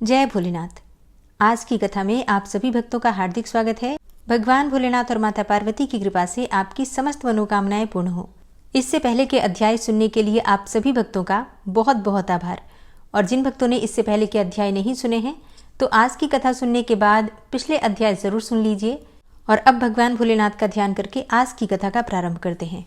जय भोलेनाथ। आज की कथा में आप सभी भक्तों का हार्दिक स्वागत है। भगवान भोलेनाथ और माता पार्वती की कृपा से आपकी समस्त मनोकामनाएं पूर्ण हो। इससे पहले के अध्याय सुनने के लिए आप सभी भक्तों का बहुत बहुत आभार। और जिन भक्तों ने इससे पहले के अध्याय नहीं सुने हैं तो आज की कथा सुनने के बाद पिछले अध्याय जरूर सुन लीजिए। और अब भगवान भोलेनाथ का ध्यान करके आज की कथा का प्रारंभ करते हैं।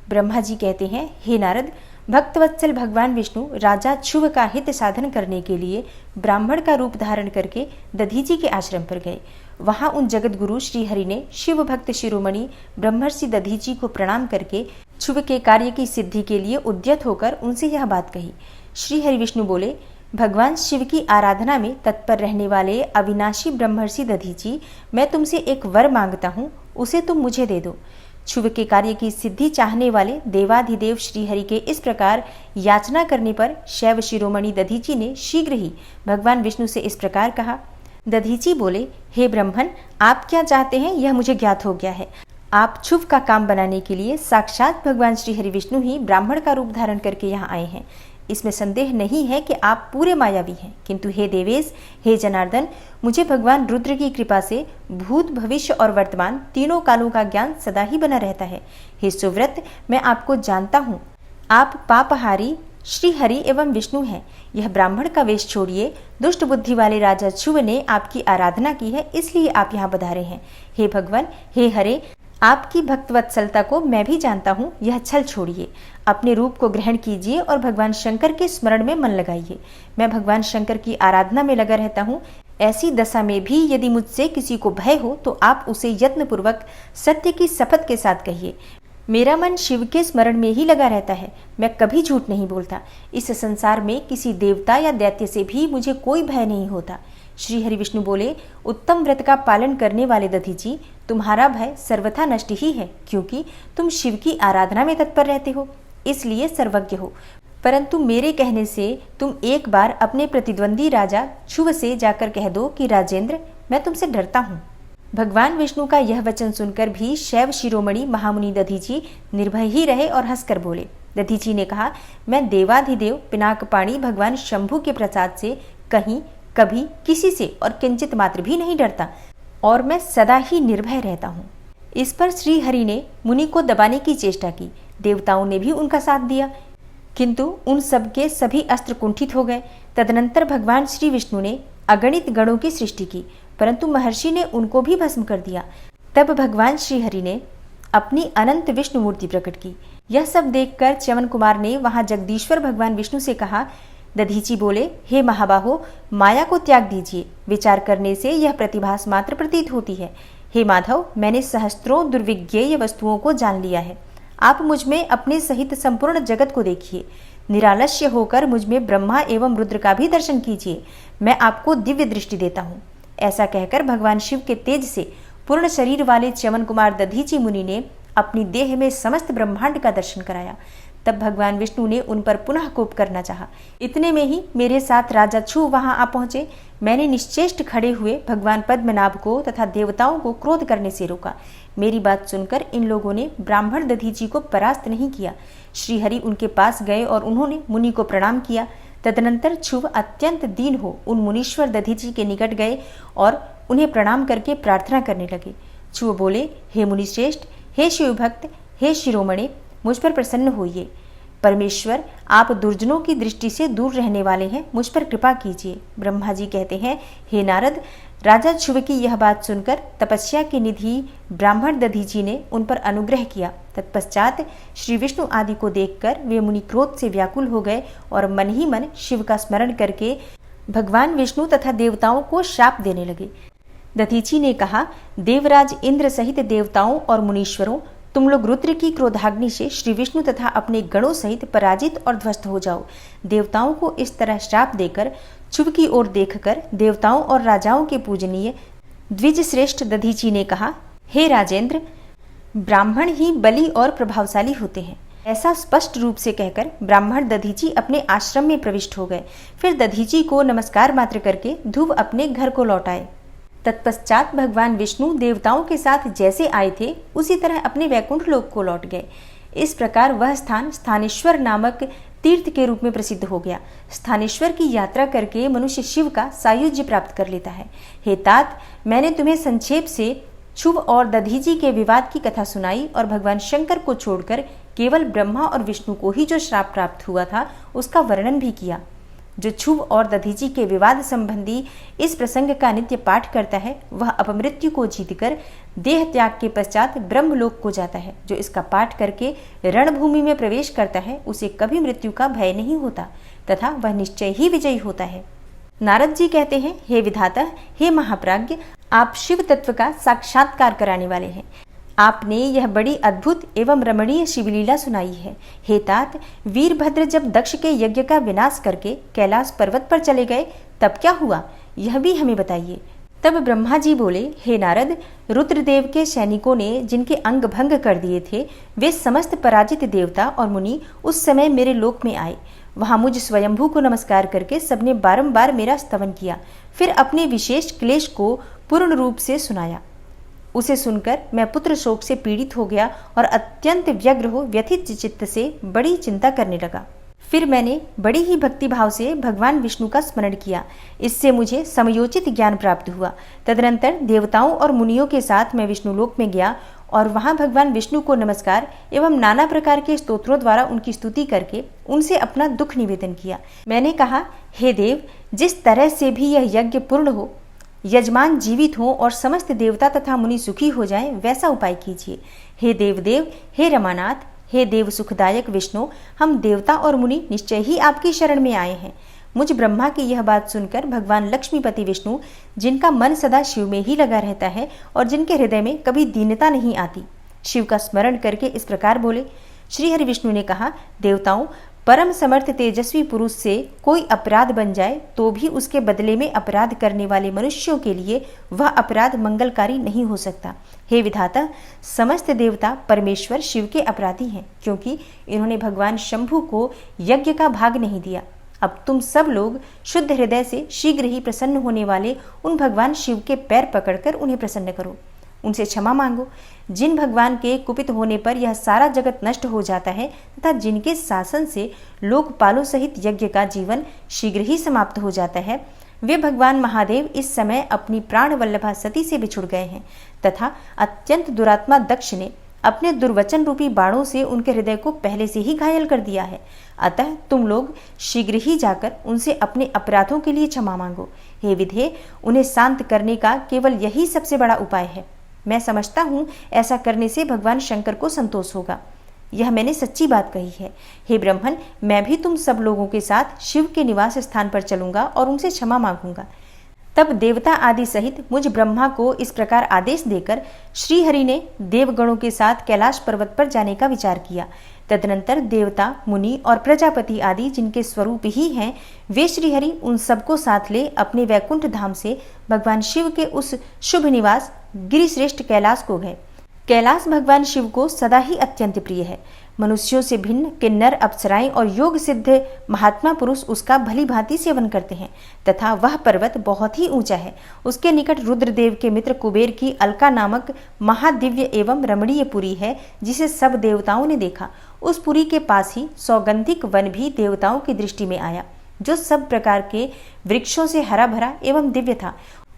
ब्रह्मा जी कहते हैं, हे नारद, भक्तवत्सल भगवान विष्णु राजा ध्रुव का हित साधन करने के लिए ब्राह्मण का रूप धारण करके दधीची के आश्रम पर गए। वहां उन जगत गुरु श्री हरि ने शिव भक्त शिरोमणि ब्रह्मर्षि दधीची को प्रणाम करके ध्रुव के कार्य की सिद्धि के लिए उद्यत होकर उनसे यह बात कही। श्री हरि विष्णु बोले, भगवान शिव की आराधना में तत्पर रहने वाले अविनाशी ब्रह्मर्षि दधीची, मैं तुमसे एक वर मांगता हूँ, उसे तुम मुझे दे दो। ध्रुव के कार्य की सिद्धि चाहने वाले देवाधिदेव श्रीहरि के इस प्रकार याचना करने पर शैव शिरोमणि दधीची ने शीघ्र ही भगवान विष्णु से इस प्रकार कहा। दधीची बोले, हे ब्रह्मन, आप क्या चाहते हैं यह मुझे ज्ञात हो गया है। आप ध्रुव का काम बनाने के लिए साक्षात भगवान श्रीहरि विष्णु ही ब्राह्मण का रूप धारण करके यहाँ आए हैं। इसमें संदेह नहीं है कि आप पूरे मायावी हैं, किंतु हे देवेश, हे जनार्दन, मुझे भगवान रुद्र की कृपा से भूत भविष्य और वर्तमान तीनों कालों का ज्ञान सदा ही बना रहता है। हे सुव्रत, मैं आपको जानता हूँ, आप पापहारी श्री हरि एवं विष्णु हैं। यह ब्राह्मण का वेश छोड़िए, दुष्ट बुद्धि वाले राजा ध्रुव ने आपकी आराधना की है, इसलिए आप यहाँ पधारे हैं। हे भगवान, हे हरे, आपकी भक्तवत्सलता को मैं भी जानता हूँ, यह छल छोड़िए, अपने रूप को ग्रहण कीजिए और भगवान शंकर के स्मरण में मन लगाइए। मैं भगवान शंकर की आराधना में लगा रहता हूँ। ऐसी दशा में भी यदि मुझसे किसी को भय हो तो आप उसे यत्नपूर्वक सत्य की शपथ के साथ कहिए। मेरा मन शिव के स्मरण में ही लगा रहता है, मैं कभी झूठ नहीं बोलता। इस संसार में किसी देवता या दैत्य से भी मुझे कोई भय नहीं होता। श्री हरि विष्णु बोले, उत्तम व्रत का पालन करने वाले दधीची, तुम्हारा भय सर्वथा नष्ट ही है, क्योंकि तुम शिव की आराधना में तत्पर रहते हो, इसलिए सर्वज्ञ हो। परंतु मेरे कहने से तुम एक बार अपने प्रतिद्वंदी राजा ध्रुव से जाकर कह दो कि राजेंद्र, मैं तुमसे डरता हूँ। भगवान विष्णु का यह वचन सुनकर भी शैव शिरोमणि महामुनि दधीची निर्भय ही रहे और हंसकर बोले। दधीची ने कहा, मैं देवाधिदेव पिनाकपाणी भगवान शंभु के प्रसाद से कहीं कभी किसी से और किंचित मात्र भी नहीं डरता, और मैं सदा ही निर्भय रहता हूँ। इस पर श्री हरि ने मुनि को दबाने की चेष्टा की। देवताओं ने भी उनका साथ दिया, किंतु उन सबके सभी अस्त्र कुंठित हो गए। तदनंतर भगवान श्री विष्णु ने अगणित गणों की सृष्टि की, परंतु महर्षि ने उनको भी भस्म कर दिया। तब भगवान श्री हरि ने अपनी अनंत विष्णु मूर्ति प्रकट की। यह सब देखकर च्यवन कुमार ने वहां जगदीश्वर भगवान विष्णु से कहा। दधीची बोले, हे महाबाहो, माया को त्याग दीजिए, विचार करने से यह प्रतिभास मात्र प्रतीत होती है। हे माधव, मैंने सहस्त्रों दुर्विज्ञेय वस्तुओं को जान लिया है। आप मुझ में अपने सहित संपूर्ण जगत को देखिए। निरालस्य होकर मुझ में ब्रह्मा एवं रुद्र का भी दर्शन कीजिए। मैं आपको दिव्य दृष्टि देता हूँ। ऐसा कहकर भगवान शिव के तेज से पूर्ण शरीर वाले च्यवन कुमार दधीची मुनि ने अपनी देह में समस्त ब्रह्मांड का दर्शन कराया। तब भगवान विष्णु ने उन पर पुनः कोप करना चाहा। इतने में ही मेरे साथ राजा ध्रुव वहां आ पहुंचे। मैंने निश्चेष्ट खड़े हुए भगवान पद्मनाभ को तथा देवताओं को क्रोध करने से रोका। मेरी बात सुनकर इन लोगों ने ब्राह्मण दधीची को परास्त नहीं किया। श्रीहरि उनके पास गए और उन्होंने मुनि को प्रणाम किया। तदनंतर ध्रुव अत्यंत दीन हो उन मुनीश्वर दधीची के निकट गए और उन्हें प्रणाम करके प्रार्थना करने लगे। ध्रुव बोले, हे मुनिश्रेष्ठ, हे शिवभक्त, हे शिरोमणि, मुझ पर प्रसन्न होइए। परमेश्वर, आप दुर्जनों की दृष्टि से दूर रहने वाले हैं, मुझ पर कृपा कीजिए। ब्रह्मा जी कहते हैं, हे नारद, राजा ध्रुव की यह बात सुनकर तपस्या के निधि ब्राह्मण दधीची ने उन पर अनुग्रह किया। तत्पश्चात श्री विष्णु आदि को देखकर वे मुनि क्रोध से व्याकुल हो गए और मन ही मन शिव का स्मरण करके भगवान विष्णु तथा देवताओं को शाप देने लगे। दधीची ने कहा, देवराज इंद्र सहित देवताओं और मुनीश्वरों, तुम लोग रुद्र की क्रोधाग्नि से श्री विष्णु तथा अपने गणों सहित पराजित और ध्वस्त हो जाओ। देवताओं को इस तरह श्राप देकर ध्रुव की ओर देखकर देवताओं और राजाओं के पूजनीय द्विज श्रेष्ठ दधीची ने कहा, हे राजेंद्र, ब्राह्मण ही बली और प्रभावशाली होते हैं। ऐसा स्पष्ट रूप से कहकर ब्राह्मण दधीची अपने आश्रम में प्रविष्ट हो गए। फिर दधीची को नमस्कार मात्र करके ध्रुव अपने घर को लौट आए। तत्पश्चात भगवान विष्णु देवताओं के साथ जैसे आए थे उसी तरह अपने वैकुंठ लोक को लौट गए। इस प्रकार वह स्थान स्थानेश्वर नामक तीर्थ के रूप में प्रसिद्ध हो गया। स्थानेश्वर की यात्रा करके मनुष्य शिव का सायुज्य प्राप्त कर लेता है। हे तात, मैंने तुम्हें संक्षेप से क्षुभ और दधीचि के विवाद की कथा सुनाई और भगवान शंकर को छोड़कर केवल ब्रह्मा और विष्णु को ही जो श्राप प्राप्त हुआ था उसका वर्णन भी किया। जो क्षुभ और दधीचि के विवाद संबंधी इस प्रसंग का नित्य पाठ करता है वह अपमृत्यु को जीतकर देह त्याग के पश्चात ब्रह्मलोक को जाता है। जो इसका पाठ करके रणभूमि में प्रवेश करता है उसे कभी मृत्यु का भय नहीं होता तथा वह निश्चय ही विजयी होता है। नारद जी कहते हैं, हे विधाता, हे महाप्राज्ञ, आप शिव तत्व का साक्षात्कार कराने वाले हैं। आपने यह बड़ी अद्भुत एवं रमणीय शिवलीला सुनाई है। हे तात, वीरभद्र जब दक्ष के यज्ञ का विनाश करके कैलाश पर्वत पर चले गए तब क्या हुआ, यह भी हमें बताइए। तब ब्रह्मा जी बोले, हे नारद, रुद्रदेव के सैनिकों ने जिनके अंग भंग कर दिए थे वे समस्त पराजित देवता और मुनि उस समय मेरे लोक में आए। वहां मुझ स्वयंभू को नमस्कार करके सबने बारंबार मेरा स्तवन किया, फिर अपने विशेष क्लेश को पूर्ण रूप से सुनाया। उसे सुनकर मैं पुत्र शोक से पीड़ित हो गया और अत्यंत व्यग्र हो व्यथित चित्त से बड़ी चिंता करने लगा। फिर मैंने बड़ी ही भक्ति भाव से भगवान विष्णु का स्मरण किया। इससे मुझे समयोचित ज्ञान प्राप्त हुआ। तदनंतर देवताओं और मुनियों के साथ मैं विष्णुलोक में गया और वहां भगवान विष्णु को नमस्कार एवं नाना प्रकार के स्तोत्रों द्वारा उनकी स्तुति करके उनसे अपना दुख निवेदन किया। मैंने कहा, हे देव, जिस तरह से भी यह यज्ञ पूर्ण हो, यजमान जीवित हो और समस्त देवता तथा मुनि सुखी हो जाएं, वैसा उपाय कीजिए। हे देवदेव, हे रमानाथ, हे देव सुखदायक विष्णु, हम देवता और मुनि निश्चय ही आपकी शरण में आए हैं। मुझ ब्रह्मा की यह बात सुनकर भगवान लक्ष्मीपति विष्णु, जिनका मन सदा शिव में ही लगा रहता है और जिनके हृदय में कभी दीनता नहीं आती, शिव का स्मरण करके इस प्रकार बोले। श्री हरि विष्णु ने कहा, देवताओं, परम समर्थ तेजस्वी पुरुष से कोई अपराध बन जाए तो भी उसके बदले में अपराध करने वाले मनुष्यों के लिए वह अपराध मंगलकारी नहीं हो सकता। हे विधाता, समस्त देवता परमेश्वर शिव के अपराधी हैं, क्योंकि इन्होंने भगवान शंभु को यज्ञ का भाग नहीं दिया। अब तुम सब लोग शुद्ध हृदय से शीघ्र ही प्रसन्न होने वाले उन भगवान शिव के पैर पकड़कर उन्हें प्रसन्न करो, उनसे क्षमा मांगो। जिन भगवान के कुपित होने पर यह सारा जगत नष्ट हो जाता है तथा जिनके शासन से लोकपालों सहित यज्ञ का जीवन शीघ्र ही समाप्त हो जाता है, वे भगवान महादेव इस समय अपनी प्राण वल्लभा सती से बिछुड़ गए हैं तथा अत्यंत दुरात्मा दक्ष ने अपने दुर्वचन रूपी बाणों से उनके हृदय को पहले से ही घायल कर दिया है। अतः तुम लोग शीघ्र ही जाकर उनसे अपने अपराधों के लिए क्षमा मांगो। हे विधे, उन्हें शांत करने का केवल यही सबसे बड़ा उपाय है। मैं समझता हूँ ऐसा करने से भगवान शंकर को संतोष होगा। यह मैंने सच्ची बात कही है। हे ब्रह्मन, मैं भी तुम सब लोगों के साथ शिव के निवास स्थान पर चलूंगा और उनसे क्षमा मांगूंगा। तब देवता आदि सहित मुझ ब्रह्मा को इस प्रकार आदेश देकर श्री हरि ने देवगणों के साथ कैलाश पर्वत पर जाने का विचार किया। तदनंतर देवता, मुनि और प्रजापति आदि जिनके स्वरूप ही हैं, वे श्रीहरि उन सबको साथ ले अपने वैकुंठ धाम से भगवान शिव के उस शुभ निवास गिरिश्रेष्ठ कैलाश को गए। कैलाश भगवान शिव को सदा ही अत्यंत प्रिय है। मनुष्यों से भिन्न किन्नर, अप्सराएं और योग सिद्ध महात्मा पुरुष उसका भली भांति सेवन करते हैं तथा वह पर्वत बहुत ही ऊंचा है। उसके निकट रुद्रदेव के मित्र कुबेर की अलका नामक महादिव्य एवं रमणीय पुरी है, जिसे सब देवताओं ने देखा। उस पुरी के पास ही सौगंधिक वन भी देवताओं की दृष्टि में आया, जो सब प्रकार के वृक्षों से हरा भरा एवं दिव्य था।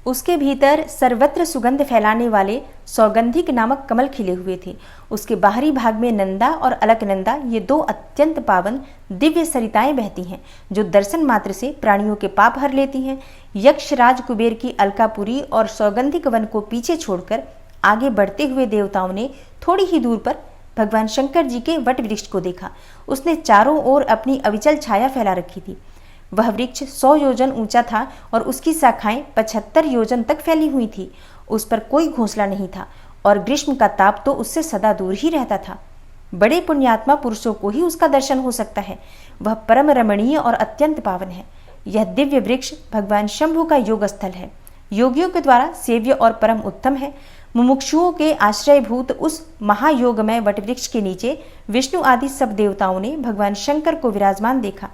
उसके भीतर सर्वत्र सुगंध फैलाने वाले सौगंधिक नामक कमल खिले हुए थे। उसके बाहरी भाग में नंदा और अलकनंदा, ये दो अत्यंत पावन दिव्य सरिताएं बहती हैं, जो दर्शन मात्र से प्राणियों के पाप हर लेती हैं। यक्षराज कुबेर की अलकापुरी और सौगंधिक वन को पीछे छोड़कर आगे बढ़ते हुए देवताओं ने थोड़ी ही दूर पर भगवान शंकर जी के वट वृक्ष को देखा। उसने चारों ओर अपनी अविचल छाया फैला रखी थी। वह वृक्ष 100 योजन ऊंचा था और उसकी शाखाएं 75 योजन तक फैली हुई थी। उस पर कोई घोंसला नहीं था और ग्रीष्म का ताप तो उससे सदा दूर ही रहता था। बड़े पुण्यात्मा पुरुषों को ही उसका दर्शन हो सकता है। वह परम रमणीय और अत्यंत पावन है। यह दिव्य वृक्ष भगवान शंभु का योग स्थल है, योगियों के द्वारा सेव्य और परम उत्तम है। मुमुक्षुओं के आश्रयभूत उस महायोगमय वटवृक्ष के नीचे विष्णु आदि सब देवताओं ने भगवान शंकर को विराजमान देखा।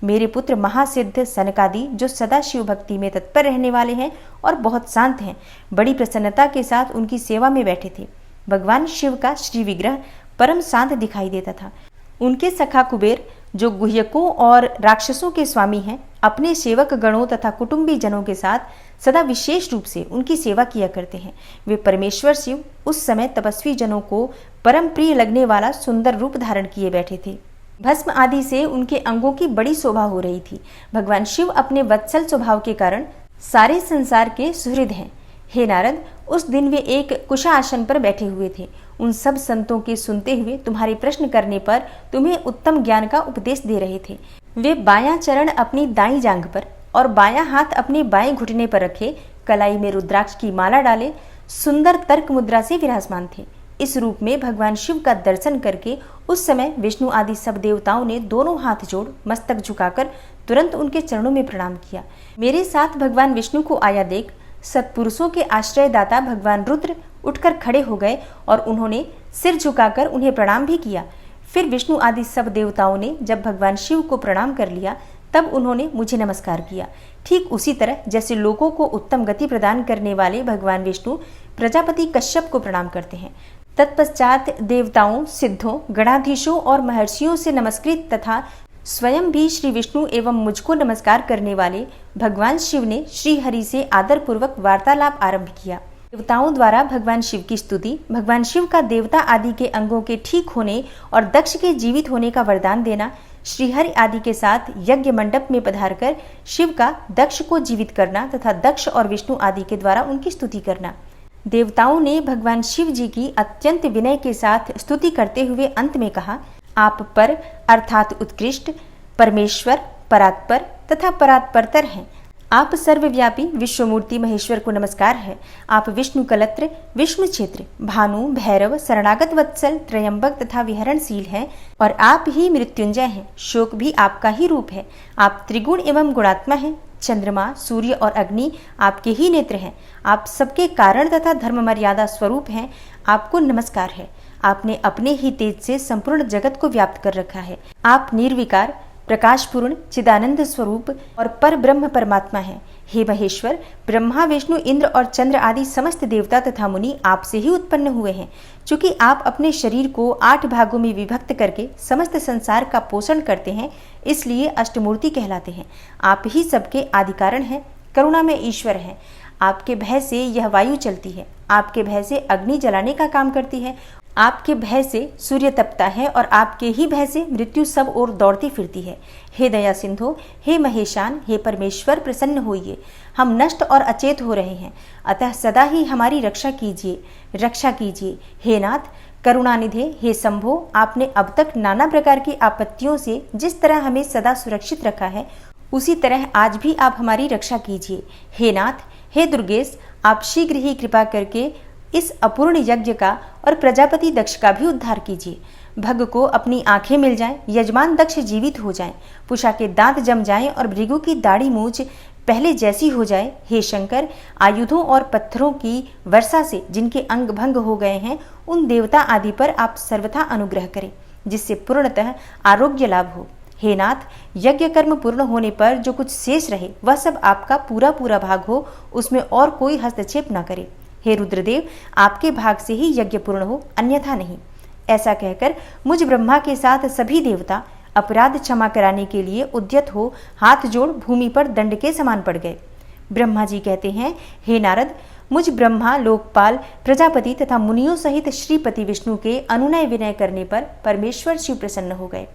मेरे पुत्र महासिद्ध सनकादि, जो सदा शिव भक्ति में तत्पर रहने वाले हैं और बहुत शांत हैं, बड़ी प्रसन्नता के साथ उनकी सेवा में बैठे थे। भगवान शिव का श्री विग्रह परम शांत दिखाई देता था। उनके सखा कुबेर जो गुह्यकों और राक्षसों के स्वामी हैं, अपने सेवक गणों तथा कुटुंबी जनों के साथ सदा विशेष रूप से उनकी सेवा किया करते हैं। वे परमेश्वर शिव उस समय तपस्वी जनों को परम प्रिय लगने वाला सुंदर रूप धारण किए बैठे थे। भस्म आदि से उनके अंगों की बड़ी शोभा हो रही थी। भगवान शिव अपने वत्सल स्वभाव के कारण सारे संसार के सुहृद हैं। हे नारद, उस दिन वे एक कुशा आसन पर बैठे हुए थे। उन सब संतों के सुनते हुए तुम्हारे प्रश्न करने पर तुम्हें उत्तम ज्ञान का उपदेश दे रहे थे। वे बायां चरण अपनी दाईं जांघ पर और बायां हाथ अपने बाएं घुटने पर रखे, कलाई में रुद्राक्ष की माला डाले, सुंदर तर्क मुद्रा से विराजमान थे। इस रूप में भगवान शिव का दर्शन करके उस समय विष्णु आदि सब देवताओं ने दोनों हाथ जोड़ मस्तक झुकाकर तुरंत उनके चरणों में प्रणाम किया। मेरे साथ भगवान विष्णु को आया देख सत्पुरुषों के आश्रयदाता भगवान रुद्र उठकर खड़े हो गए और उन्होंने सिर झुकाकर उन्हें प्रणाम भी किया। फिर विष्णु आदि सब देवताओं ने जब भगवान शिव को प्रणाम कर लिया तब उन्होंने मुझे नमस्कार किया। ठीक उसी तरह जैसे लोगों को उत्तम गति प्रदान करने वाले भगवान विष्णु प्रजापति कश्यप को प्रणाम करते हैं। तत्पश्चात देवताओं, सिद्धों, गणाधीशों और महर्षियों से नमस्कृत तथा स्वयं भी श्री विष्णु एवं मुझको नमस्कार करने वाले भगवान शिव ने श्री हरि से आदर पूर्वक वार्तालाप आरंभ किया। देवताओं द्वारा भगवान शिव की स्तुति, भगवान शिव का देवता आदि के अंगों के ठीक होने और दक्ष के जीवित होने का वरदान देना, श्रीहरि आदि के साथ यज्ञ मंडप में पधारकर शिव का दक्ष को जीवित करना तथा दक्ष और विष्णु आदि के द्वारा उनकी स्तुति करना। देवताओं ने भगवान शिव जी की अत्यंत विनय के साथ स्तुति करते हुए अंत में कहा, आप पर अर्थात उत्कृष्ट, परमेश्वर, परात्पर तथा परात्परतर हैं। आप सर्वव्यापी विश्वमूर्ति महेश्वर को नमस्कार है। आप विष्णु कलत्र, विष्णु क्षेत्र, भानु, भैरव, शरणागत वत्सल, त्रयंबक तथा विहरणशील हैं और आप ही मृत्युंजय हैं। शोक भी आपका ही रूप है। आप त्रिगुण एवं गुणात्मा हैं। चंद्रमा, सूर्य और अग्नि आपके ही नेत्र हैं। आप सबके कारण तथा धर्म मर्यादा स्वरूप हैं। आपको नमस्कार है। आपने अपने ही तेज से संपूर्ण जगत को व्याप्त कर रखा है। आप निर्विकार, प्रकाशपूर्ण, चिदानंद स्वरूप और पर ब्रह्म परमात्मा है। हे महेश्वर, ब्रह्मा, विष्णु, इंद्र और चंद्र आदि समस्त देवता तथा मुनि आपसे ही उत्पन्न हुए हैं। चूंकि आप अपने शरीर को 8 भागों में विभक्त करके समस्त संसार का पोषण करते हैं, इसलिए अष्टमूर्ति कहलाते हैं। आप ही सबके आदि कारण हैं, करुणा में ईश्वर हैं। आपके भय से यह वायु चलती है। आपके भय से अग्नि जलाने का काम करती है। आपके भय से सूर्य तपता है और आपके ही भय से मृत्यु सब ओर दौड़ती फिरती है। हे दया सिंधु, हे महेशान, हे परमेश्वर, प्रसन्न होइए। हम नष्ट और अचेत हो रहे हैं, अतः सदा ही हमारी रक्षा कीजिए, रक्षा कीजिए। हे नाथ, करुणानिधे, हे शंभो, आपने अब तक नाना प्रकार की आपत्तियों से जिस तरह हमें सदा सुरक्षित रखा है, उसी तरह आज भी आप हमारी रक्षा कीजिए। हे नाथ, हे दुर्गेश, आप शीघ्र ही कृपा करके इस अपूर्ण यज्ञ का और प्रजापति दक्ष का भी उद्धार कीजिए। भग को अपनी आंखें मिल जाएं, यजमान दक्ष जीवित हो जाएं, पुषा के दांत जम जाएं और भृगु की दाढ़ी मूछ पहले जैसी हो जाए। हे शंकर, आयुधों और पत्थरों की वर्षा से जिनके अंग भंग हो गए हैं, उन देवता आदि पर आप सर्वथा अनुग्रह करें, जिससे पूर्णतः आरोग्य लाभ हो। हे नाथ, यज्ञ कर्म पूर्ण होने पर जो कुछ शेष रहे वह सब आपका पूरा पूरा भाग हो, उसमें और कोई हस्तक्षेप न करे। हे रुद्रदेव, आपके भाग से ही यज्ञ पूर्ण हो, अन्यथा नहीं। ऐसा कहकर मुझ ब्रह्मा के साथ सभी देवता अपराध क्षमा कराने के लिए उद्यत हो हाथ जोड़ भूमि पर दंड के समान पड़ गए। ब्रह्मा जी कहते हैं, हे नारद, मुझ ब्रह्मा, लोकपाल, प्रजापति तथा मुनियों सहित श्रीपति विष्णु के अनुनय विनय करने पर परमेश्वर शिव प्रसन्न हो गए।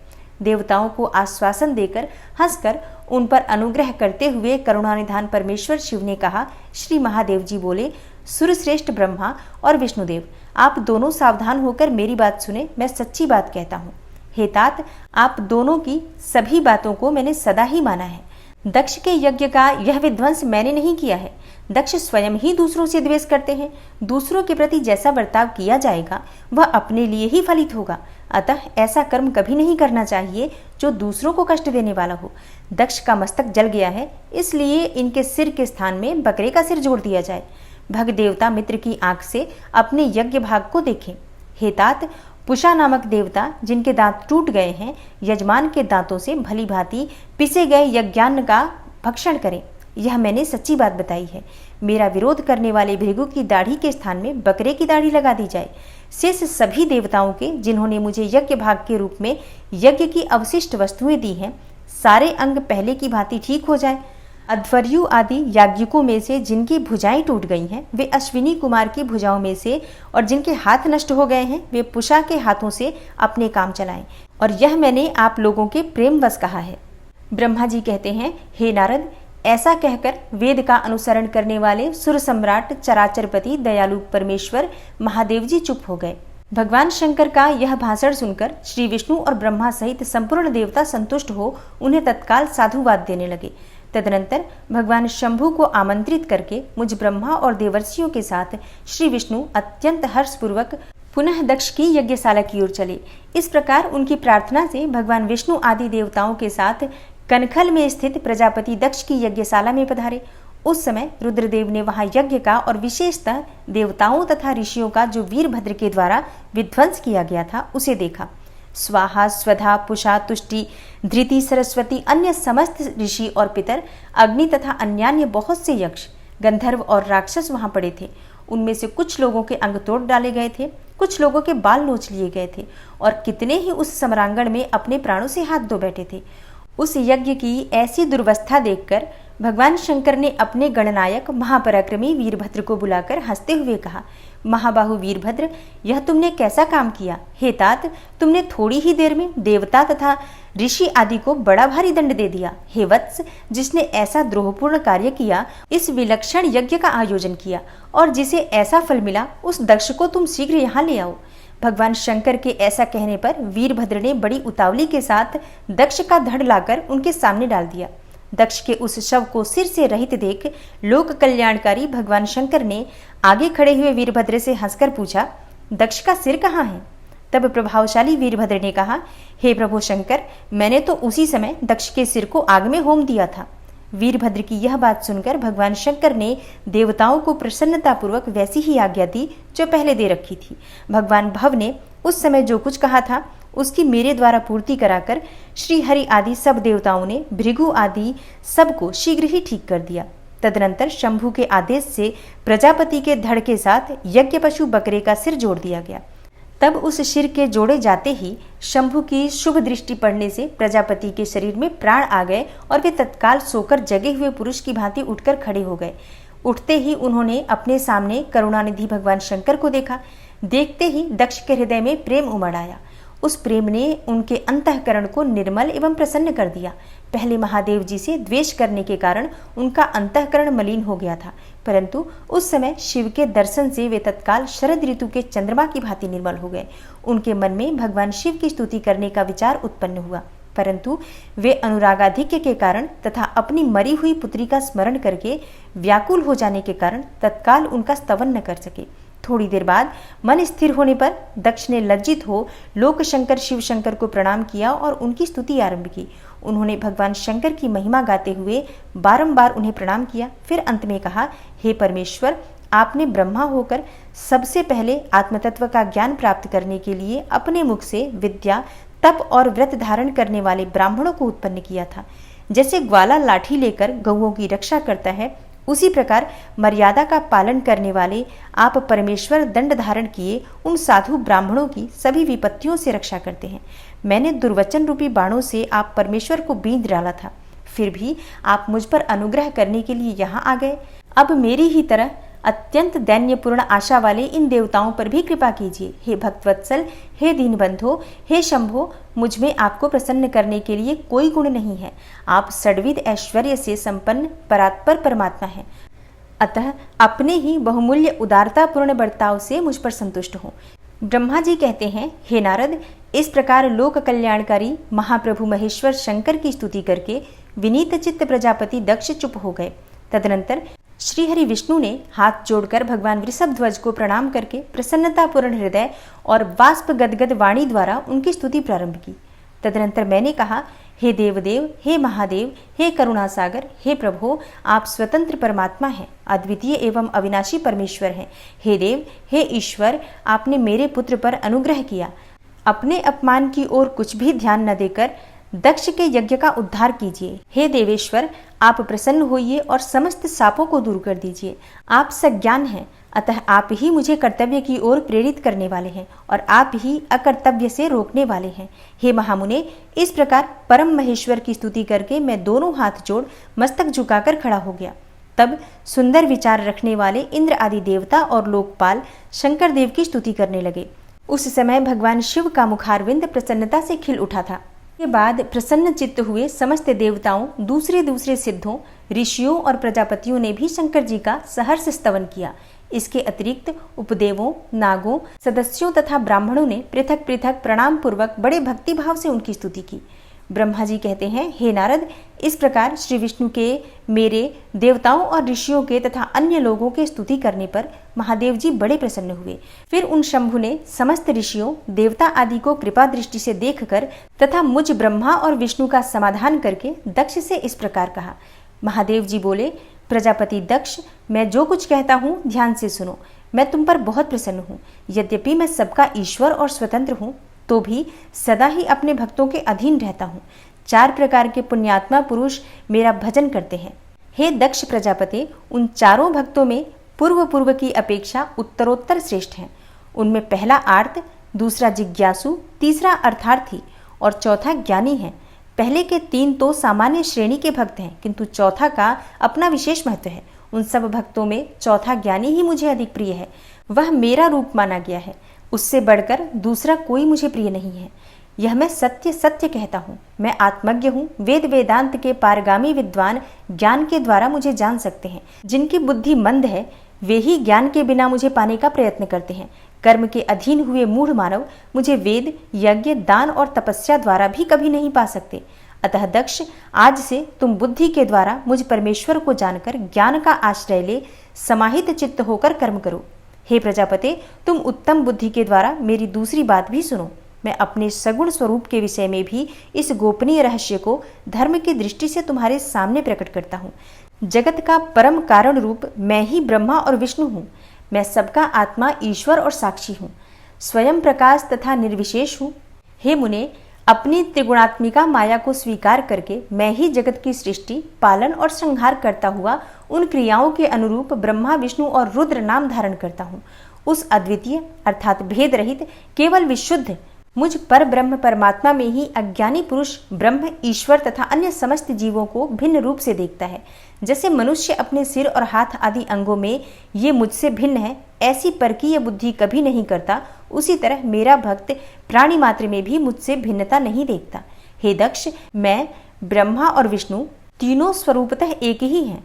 देवताओं को आश्वासन देकर हंसकर उन पर अनुग्रह करते हुए करुणानिधान परमेश्वर शिव ने कहा, श्री महादेव जी बोले, सुरश्रेष्ठ ब्रह्मा और विष्णुदेव, आप दोनों सावधान होकर मेरी बात सुने। मैं सच्ची बात कहता हूँ। हे तात, आप दोनों की सभी बातों को मैंने सदा ही माना है। दक्ष के यज्ञ का यह विध्वंस मैंने नहीं किया है। दक्ष स्वयं ही दूसरों से द्वेष करते हैं। दूसरों के प्रति जैसा बर्ताव किया जाएगा वह अपने लिए ही फलित होगा। अतः ऐसा कर्म कभी नहीं करना चाहिए जो दूसरों को कष्ट देने वाला हो। दक्ष का मस्तक जल गया है, इसलिए इनके सिर के स्थान में बकरे का सिर जोड़ दिया जाए। भग देवता मित्र की आंख से अपने यज्ञ भाग को देखें। हे तात, पुषा नामक देवता जिनके दांत टूट गए हैं, यजमान के दांतों से भली भांति पिसे गए यज्ञान्न का भक्षण करें। यह मैंने सच्ची बात बताई है। मेरा विरोध करने वाले भृगु की दाढ़ी के स्थान में बकरे की दाढ़ी लगा दी जाए। शेष सभी देवताओं के जिन्होंने मुझे यज्ञ भाग के रूप में यज्ञ की अवशिष्ट वस्तुएं दी हैं, सारे अंग पहले की भांति ठीक हो जाए। अध्वर्यु आदि याज्ञिकों में से जिनकी भुजाएं टूट गई हैं, वे अश्विनी कुमार की भुजाओं में से, और जिनके हाथ नष्ट हो गए हैं, वे पुषा के हाथों से अपने काम चलाएं। और यह मैंने आप लोगों के प्रेमवश कहा है। ब्रह्मा जी कहते हैं, हे नारद, ऐसा कहकर वेद का अनुसरण करने वाले सुर सम्राट चराचरपति दयालु परमेश्वर महादेव जी चुप हो गए। भगवान शंकर का यह भाषण सुनकर श्री विष्णु और ब्रह्मा सहित संपूर्ण देवता संतुष्ट हो उन्हें तत्काल साधुवाद देने लगे। तदनंतर भगवान शंभु को आमंत्रित करके मुझ ब्रह्मा और देवर्षियों के साथ श्री विष्णु अत्यंत हर्षपूर्वक पुनः दक्ष की यज्ञशाला की ओर चले। इस प्रकार उनकी प्रार्थना से भगवान विष्णु आदि देवताओं के साथ कनखल में स्थित प्रजापति दक्ष की यज्ञशाला में पधारे। उस समय रुद्रदेव ने वहां यज्ञ का और विशेषतः देवताओं तथा ऋषियों का जो वीरभद्र के द्वारा विध्वंस किया गया था उसे देखा। स्वाहा, स्वधा, पुषा, तुष्टि, धृति, सरस्वती, अन्य समस्त ऋषि और पितर, अग्नि तथा अन्यान्य बहुत से यक्ष, गंधर्व और राक्षस वहां पड़े थे। उनमें से कुछ लोगों के अंग तोड़ डाले गए थे, कुछ लोगों के बाल नोच लिए गए थे, और कितने ही उस सम्रांगण में अपने प्राणों से हाथ धो बैठे थे। उस यज्ञ की ऐसी दुर्वस्था देखकर भगवान शंकर ने अपने गणनायक महापराक्रमी वीरभद्र को बुलाकर हंसते हुए कहा, महाबाहु वीरभद्र, यह तुमने कैसा काम किया? हे तात, तुमने थोड़ी ही देर में देवता तथा ऋषि आदि को बड़ा भारी दंड दे दिया। हे वत्स, जिसने ऐसा द्रोहपूर्ण कार्य किया, इस विलक्षण यज्ञ का आयोजन किया और जिसे ऐसा फल मिला, उस दक्ष को तुम शीघ्र यहाँ ले आओ। भगवान शंकर के ऐसा कहने पर वीरभद्र ने बड़ी उतावली के साथ दक्ष का धड़ लाकर उनके सामने डाल दिया। दक्ष के उस शव को सिर से रहित देख लोक कल्याणकारी भगवान शंकर ने आगे खड़े हुए वीरभद्र से हंसकर पूछा, दक्ष का सिर कहाँ है? तब प्रभावशाली वीरभद्र ने कहा, हे प्रभु शंकर, मैंने तो उसी समय दक्ष के सिर को आग में होम दिया था। वीरभद्र की यह बात सुनकर भगवान शंकर ने देवताओं को प्रसन्नतापूर्वक वैसी ही आज्ञा दी जो पहले दे रखी थी। भगवान भव ने उस समय जो कुछ कहा था उसकी मेरे द्वारा पूर्ति कराकर श्री हरि आदि सब देवताओं ने भृगु आदि सबको शीघ्र ही ठीक कर दिया। तदनंतर शंभु के आदेश से प्रजापति के धड़ के साथ यज्ञ पशु बकरे का सिर जोड़ दिया गया। तब उस सिर के जोड़े जाते ही शंभु की शुभ दृष्टि पड़ने से प्रजापति के शरीर में प्राण आ गए और वे तत्काल सोकर जगे हुए पुरुष की भांति उठकर खड़े हो गए। उठते ही उन्होंने अपने सामने करुणानिधि भगवान शंकर को देखा। देखते ही दक्ष के हृदय में प्रेम उमड़ आया। उस प्रेम ने उनके अंतःकरण को निर्मल एवं प्रसन्न कर दिया। पहले महादेव जी से द्वेष करने के कारण उनका अंतःकरण मलिन हो गया था, परंतु उस समय शिव के दर्शन से वे तत्काल शरद ऋतु के चंद्रमा की भांति निर्मल हो गए। उनके मन में भगवान शिव की स्तुति करने का विचार उत्पन्न हुआ, परंतु वे अनुरागाधिक्य के कारण तथा अपनी मरी हुई पुत्री का स्मरण करके व्याकुल हो जाने के कारण तत्काल उनका स्तवन न कर सके। थोड़ी देर बाद मन स्थिर होने पर दक्ष ने लज्जित हो लोक शंकर शिव शंकर को प्रणाम किया और उनकी स्तुति आरंभ की। उन्होंने भगवान शंकर की महिमा गाते हुए बारंबार उन्हें प्रणाम किया। फिर अंत में कहा, हे परमेश्वर, आपने ब्रह्मा होकर सबसे पहले आत्मतत्व का ज्ञान प्राप्त करने के लिए अपने मुख से विद्या, तप और व्रत धारण करने वाले ब्राह्मणों को उत्पन्न किया था। जैसे ग्वाला लाठी लेकर गौओं की रक्षा करता है, उसी प्रकार मर्यादा का पालन करने वाले आप परमेश्वर दंड धारण किए उन साधु ब्राह्मणों की सभी विपत्तियों से रक्षा करते हैं। मैंने दुर्वचन रूपी बाणों से आप परमेश्वर को बींध डाला था, फिर भी आप मुझ पर अनुग्रह करने के लिए यहाँ आ गए। अब मेरी ही तरह अत्यंत दैन्यपूर्ण आशा वाले इन देवताओं पर भी कृपा कीजिए। हे भक्तवत्सल, हे दीनबंधो, हे शंभो, मुझ में आपको प्रसन्न करने के लिए कोई गुण नहीं है। आप षड्विध ऐश्वर्य से संपन्न परात्पर परमात्मा हैं, अतः अपने ही बहुमूल्य उदारतापूर्ण बर्ताव से मुझ पर संतुष्ट हो। ब्रह्मा जी कहते हैं, हे नारद, इस प्रकार लोक कल्याणकारी महाप्रभु महेश्वर शंकर की स्तुति करके विनीत चित्त प्रजापति दक्ष चुप हो गए। तदनंतर श्री हरि विष्णु ने हाथ जोड़कर भगवान वृषभध्वज को प्रणाम करके प्रसन्नतापूर्ण हृदय और वाष्प गदगद वाणी द्वारा उनकी स्तुति प्रारंभ की। तदनंतर मैंने कहा, हे देवदेव, हे महादेव, हे करुणासागर, हे प्रभो, आप स्वतंत्र परमात्मा हैं, अद्वितीय एवं अविनाशी परमेश्वर हैं। हे देव, हे ईश्वर, आपने मेरे पुत्र पर अनुग्रह किया। अपने अपमान की ओर कुछ भी ध्यान न देकर दक्ष के यज्ञ का उद्धार कीजिए। हे देवेश्वर, आप प्रसन्न होइए और समस्त शापों को दूर कर दीजिए। आप सज्ञान हैं, अतः आप ही मुझे कर्तव्य की ओर प्रेरित करने वाले हैं और आप ही अकर्तव्य से रोकने वाले हैं। हे महामुने, इस प्रकार परम महेश्वर की स्तुति करके मैं दोनों हाथ जोड़ मस्तक झुकाकर खड़ा हो गया। तब सुंदर विचार रखने वाले इंद्र आदि देवता और लोकपाल शंकर देव की स्तुति करने लगे। उस समय भगवान शिव का मुखारविंद प्रसन्नता से खिल उठा था। के बाद प्रसन्न चित्त हुए समस्त देवताओं, दूसरे दूसरे सिद्धों, ऋषियों और प्रजापतियों ने भी शंकर जी का सहर्ष स्तवन किया। इसके अतिरिक्त उपदेवों, नागों, सदस्यों तथा ब्राह्मणों ने पृथक पृथक प्रणाम पूर्वक बड़े भक्तिभाव से उनकी स्तुति की। ब्रह्मा जी कहते हैं, हे नारद, इस प्रकार श्री विष्णु के, मेरे, देवताओं और ऋषियों के तथा अन्य लोगों के स्तुति करने पर महादेव जी बड़े प्रसन्न हुए। फिर उन शंभु ने समस्त ऋषियों, देवता आदि को कृपा दृष्टि से देखकर तथा मुझ ब्रह्मा और विष्णु का समाधान करके दक्ष से इस प्रकार कहा। महादेव जी बोले, प्रजापति दक्ष, मैं जो कुछ कहता हूँ ध्यान से सुनो। मैं तुम पर बहुत प्रसन्न हूँ। यद्यपि मैं सबका ईश्वर और स्वतंत्र हूँ, तो भी सदा ही अपने भक्तों के अधीन रहता हूँ। 4 प्रकार के पुण्यात्मा पुरुष मेरा भजन करते हैं। हे दक्ष प्रजापति, उन चारों भक्तों में पूर्व की अपेक्षा उत्तरोत्तर श्रेष्ठ हैं। उनमें पहला आर्त, दूसरा जिज्ञासु, तीसरा अर्थार्थी और चौथा ज्ञानी है। पहले के 3 तो सामान्य श्रेणी के भक्त हैं, किंतु चौथा का अपना विशेष महत्व है। उन सब भक्तों में चौथा ज्ञानी ही मुझे अधिक प्रिय है। वह मेरा रूप माना गया है। उससे बढ़कर दूसरा कोई मुझे प्रिय नहीं है। यह मैं सत्य सत्य कहता हूँ। मैं आत्मज्ञ हूँ। वेद वेदांत के पारगामी विद्वान ज्ञान के द्वारा मुझे जान सकते हैं। जिनकी बुद्धि मंद है, वे ही ज्ञान के बिना मुझे पाने का प्रयत्न करते हैं। कर्म के अधीन हुए मूढ़ मानव मुझे वेद, यज्ञ, दान और तपस्या द्वारा भी कभी नहीं पा सकते। अतः दक्ष, आज से तुम बुद्धि के द्वारा मुझ परमेश्वर को जानकर ज्ञान का आश्रय ले समाहित चित्त होकर कर्म करो। हे प्रजापते, तुम उत्तम बुद्धि के द्वारा मेरी दूसरी बात भी सुनो। मैं अपने सगुण स्वरूप के विषय में भी इस गोपनीय रहस्य को धर्म की दृष्टि से तुम्हारे सामने प्रकट करता हूँ। जगत का परम कारण रूप मैं ही ब्रह्मा और विष्णु हूँ। मैं सबका आत्मा, ईश्वर और साक्षी हूँ। स्वयं प्रकाश तथा निर्विशेष हूँ। हे मुने, अपनी त्रिगुणात्मिका माया को स्वीकार करके मैं ही जगत की सृष्टि, पालन और संहार करता हुआ उन क्रियाओं के अनुरूप ब्रह्मा, विष्णु और रुद्र नाम धारण करता हूँ। उस अद्वितीय अर्थात भेद रहित, केवल विशुद्ध मुझ पर ब्रह्म परमात्मा में ही अज्ञानी पुरुष ब्रह्म, ईश्वर तथा अन्य समस्त जीवों को भिन्न रूप से देखता है। जैसे मनुष्य अपने सिर और हाथ आदि अंगों में ये मुझसे भिन्न है, ऐसी परकीय बुद्धि कभी नहीं करता, उसी तरह मेरा भक्त प्राणी मात्र में भी मुझसे भिन्नता नहीं देखता। हे दक्ष, मैं, ब्रह्मा और विष्णु तीनों स्वरूपतः एक ही हैं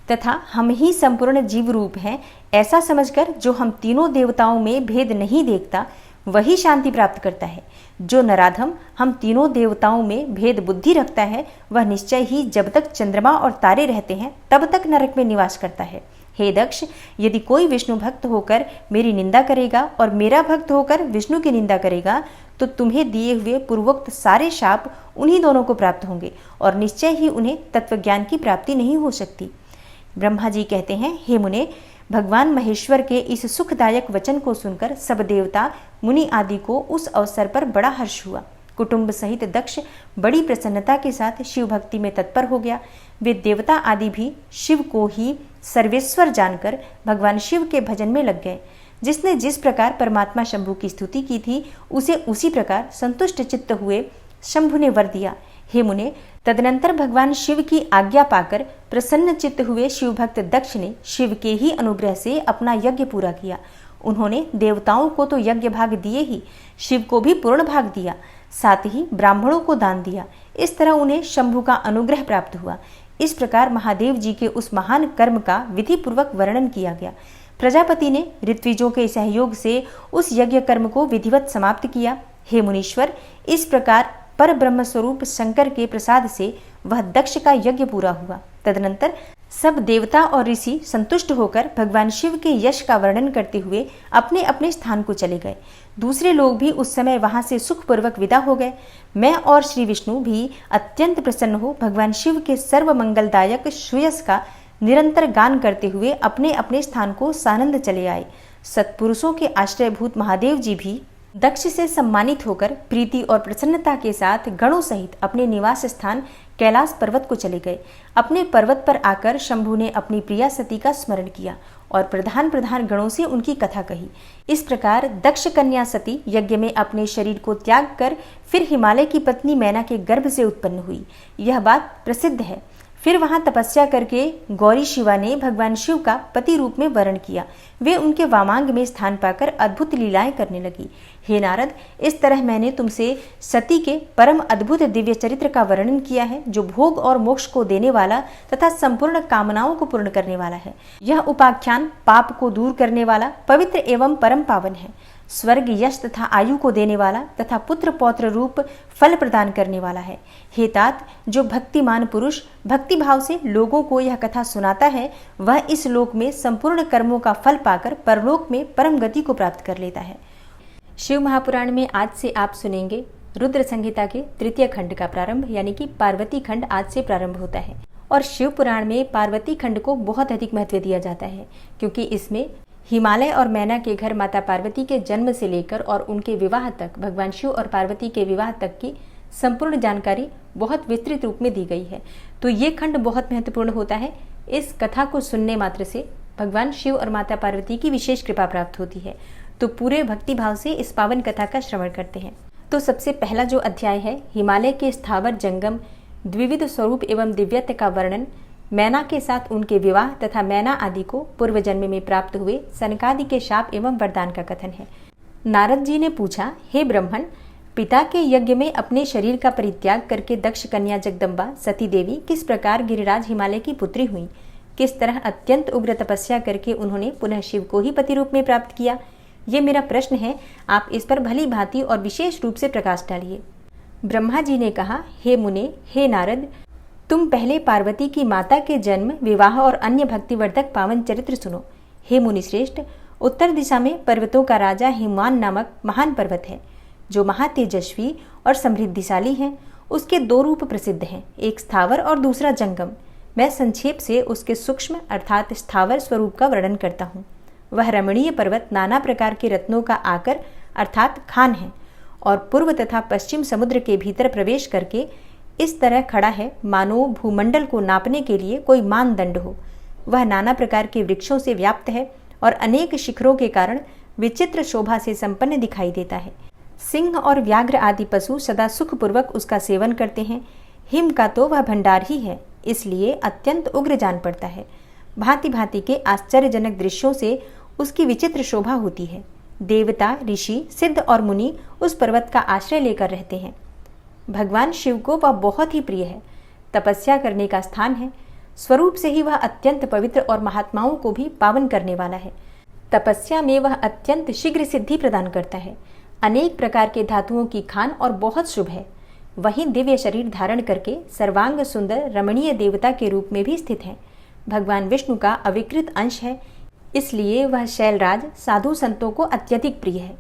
तथा हम ही संपूर्ण जीव रूप हैं। ऐसा समझकर जो हम तीनों देवताओं में भेद नहीं देखता, वही शांति प्राप्त करता है। जो नराधम हम तीनों देवताओं में भेद बुद्धि रखता है, वह निश्चय ही जब तक चंद्रमा और तारे रहते हैं तब तक नरक में निवास करता है। हे दक्ष, यदि कोई विष्णु भक्त होकर मेरी निंदा करेगा और मेरा भक्त होकर विष्णु की निंदा करेगा, तो तुम्हें दिए हुए पूर्वोक्त सारे शाप उन्हीं दोनों को प्राप्त होंगे और निश्चय ही उन्हें तत्वज्ञान की प्राप्ति नहीं हो सकती। ब्रह्मा जी कहते हैं, हे मुने, भगवान महेश्वर के इस सुखदायक वचन को सुनकर सब देवता, मुनि आदि को उस अवसर पर बड़ा हर्ष हुआ। कुटुंब सहित दक्ष बड़ी प्रसन्नता के साथ शिव भक्ति में तत्पर हो गया। वे देवता आदि भी शिव को ही सर्वेश्वर जानकर भगवान शिव के भजन में लग गए। जिसने जिस प्रकार परमात्मा शंभु की स्तुति की थी, उसे उसी प्रकार संतुष्ट चित्त हुए शंभु ने वर दिया। हे मुने, तदनंतर भगवान शिव की आज्ञा पाकर प्रसन्न चित्त हुए शिव भक्त दक्ष ने शिव के ही अनुग्रह से अपना यज्ञ पूरा किया। उन्होंने देवताओं को तो यज्ञ भाग दिए ही, शिव को भी पूर्ण भाग दिया, साथ ही ब्राह्मणों को दान दिया। इस तरह उन्हें शंभु का अनुग्रह प्राप्त हुआ। इस प्रकार महादेव जी के उस महान कर्म का विधि पूर्वक वर्णन किया गया। प्रजापति ने ऋत्विजों के सहयोग से उस यज्ञ कर्म को विधिवत समाप्त किया। हे मुनीश्वर, इस प्रकार पर ब्रह्म स्वरूप शंकर के प्रसाद से वह दक्ष का यज्ञ पूरा हुआ। तदनंतर सब देवता और ऋषि संतुष्ट होकर भगवान शिव के यश का वर्णन करते हुए अपने अपने स्थान को चले गए। दूसरे लोग भी उस समय वहां से सुखपूर्वक विदा हो गए। मैं और श्री विष्णु भी अत्यंत प्रसन्न हो भगवान शिव के सर्व मंगलदायक श्रेयस का निरंतर गान करते हुए अपने अपने स्थान को सानंद चले आए। सत्पुरुषों के आश्रयभूत महादेव जी भी दक्ष से सम्मानित होकर प्रीति और प्रसन्नता के साथ गणों सहित अपने निवास स्थान कैलाश पर्वत को चले गए। अपने पर्वत पर आकर शंभु ने अपनी प्रिया सती का स्मरण किया और प्रधान प्रधान गणों से उनकी कथा कही। इस प्रकार दक्ष कन्या सती यज्ञ में अपने शरीर को त्याग कर फिर हिमालय की पत्नी मैना के गर्भ से उत्पन्न हुई। यह बात प्रसिद्ध है। फिर वहां तपस्या करके गौरी शिवा ने भगवान शिव का पति रूप में वर्ण किया। वे उनके वामांग में स्थान पाकर अद्भुत लीलाएं करने लगी। हे नारद, इस तरह मैंने तुमसे सती के परम अद्भुत दिव्य चरित्र का वर्णन किया है, जो भोग और मोक्ष को देने वाला तथा संपूर्ण कामनाओं को पूर्ण करने वाला है। यह उपाख्यान पाप को दूर करने वाला, पवित्र एवं परम पावन है। स्वर्ग, यश तथा आयु को देने वाला तथा पुत्र पौत्र रूप फल प्रदान करने वाला है। हे तात, जो भक्तिमान पुरुष भक्ति भाव से लोगों को यह कथा सुनाता है, वह इस लोक में संपूर्ण कर्मों का फल पाकर परलोक में परम गति को प्राप्त कर लेता है। शिव महापुराण में आज से आप सुनेंगे रुद्र संहिता के तृतीय खंड का प्रारंभ, यानी कि पार्वती खंड आज से प्रारंभ होता है। और शिव पुराण में पार्वती खंड को बहुत अधिक महत्व दिया जाता है, क्योंकि इसमें हिमालय और मैना के घर माता पार्वती के जन्म से लेकर और उनके विवाह तक, भगवान शिव और पार्वती के विवाह तक की संपूर्ण जानकारी बहुत विस्तृत रूप में दी गई है। तो ये खंड बहुत महत्वपूर्ण होता है। इस कथा को सुनने मात्र से भगवान शिव और माता पार्वती की विशेष कृपा प्राप्त होती है। तो पूरे भक्ति भाव से इस पावन कथा का श्रवण करते हैं। तो सबसे पहला जो अध्याय है, हिमालय के स्थावर जंगम द्विविध स्वरूप एवं दिव्यत्व का वर्णन, मैना के साथ उनके विवाह तथा मैना आदि को पूर्व जन्म में प्राप्त हुए सनकादि के शाप एवं वरदान का कथन है। नारद जी ने पूछा, हे ब्रह्मण, पिता के यज्ञ में अपने शरीर का परित्याग करके दक्ष कन्या जगदम्बा सती देवी किस प्रकार गिरिराज हिमालय की पुत्री हुई? किस तरह अत्यंत उग्र तपस्या करके उन्होंने पुनः शिव को ही पति रूप में प्राप्त किया? ये मेरा प्रश्न है, आप इस पर भली भांति और विशेष रूप से प्रकाश डालिए। ब्रह्मा जी ने कहा, हे मुने, हे नारद, तुम पहले पार्वती की माता के जन्म, विवाह और अन्य भक्तिवर्धक पावन चरित्र सुनो। हे मुनिश्रेष्ठ, उत्तर दिशा में पर्वतों का राजा हिमवान नामक महान पर्वत है, जो महातेजस्वी और समृद्धिशाली है। उसके दो रूप प्रसिद्ध हैं, एक स्थावर और दूसरा जंगम। मैं संक्षेप से उसके सूक्ष्म अर्थात स्थावर स्वरूप का वर्णन करता हूँ। वह रमणीय पर्वत नाना प्रकार के रत्नों का आकर अर्थात खान है और पूर्व तथा पश्चिम समुद्र के भीतर प्रवेश करके इस तरह खड़ा है मानो भूमंडल को नापने के लिए कोई मानदंड हो। वह नाना प्रकार के वृक्षों से व्याप्त है और अनेक शिखरों के कारण विचित्र शोभा से संपन्न दिखाई देता है। सिंह और व्याघ्र आदि पशु सदा सुखपूर्वक उसका सेवन करते हैं। हिम का तो वह भंडार ही है, इसलिए अत्यंत उग्र जान पड़ता है। भांति भांति के आश्चर्यजनक दृश्यों से उसकी विचित्र शोभा होती है। देवता, ऋषि, सिद्ध और मुनि उस पर्वत का आश्रय लेकर रहते हैं। भगवान शिव को वह बहुत ही प्रिय है, तपस्या करने का स्थान है। स्वरूप से ही वह अत्यंत पवित्र और महात्माओं को भी पावन करने वाला है। तपस्या में वह अत्यंत शीघ्र सिद्धि प्रदान करता है। अनेक प्रकार के धातुओं की खान और बहुत शुभ है। वहीं दिव्य शरीर धारण करके सर्वांग सुंदर रमणीय देवता के रूप में भी स्थित है। भगवान विष्णु का अविकृत अंश है, इसलिए वह शैलराज साधु संतों को अत्यधिक प्रिय है।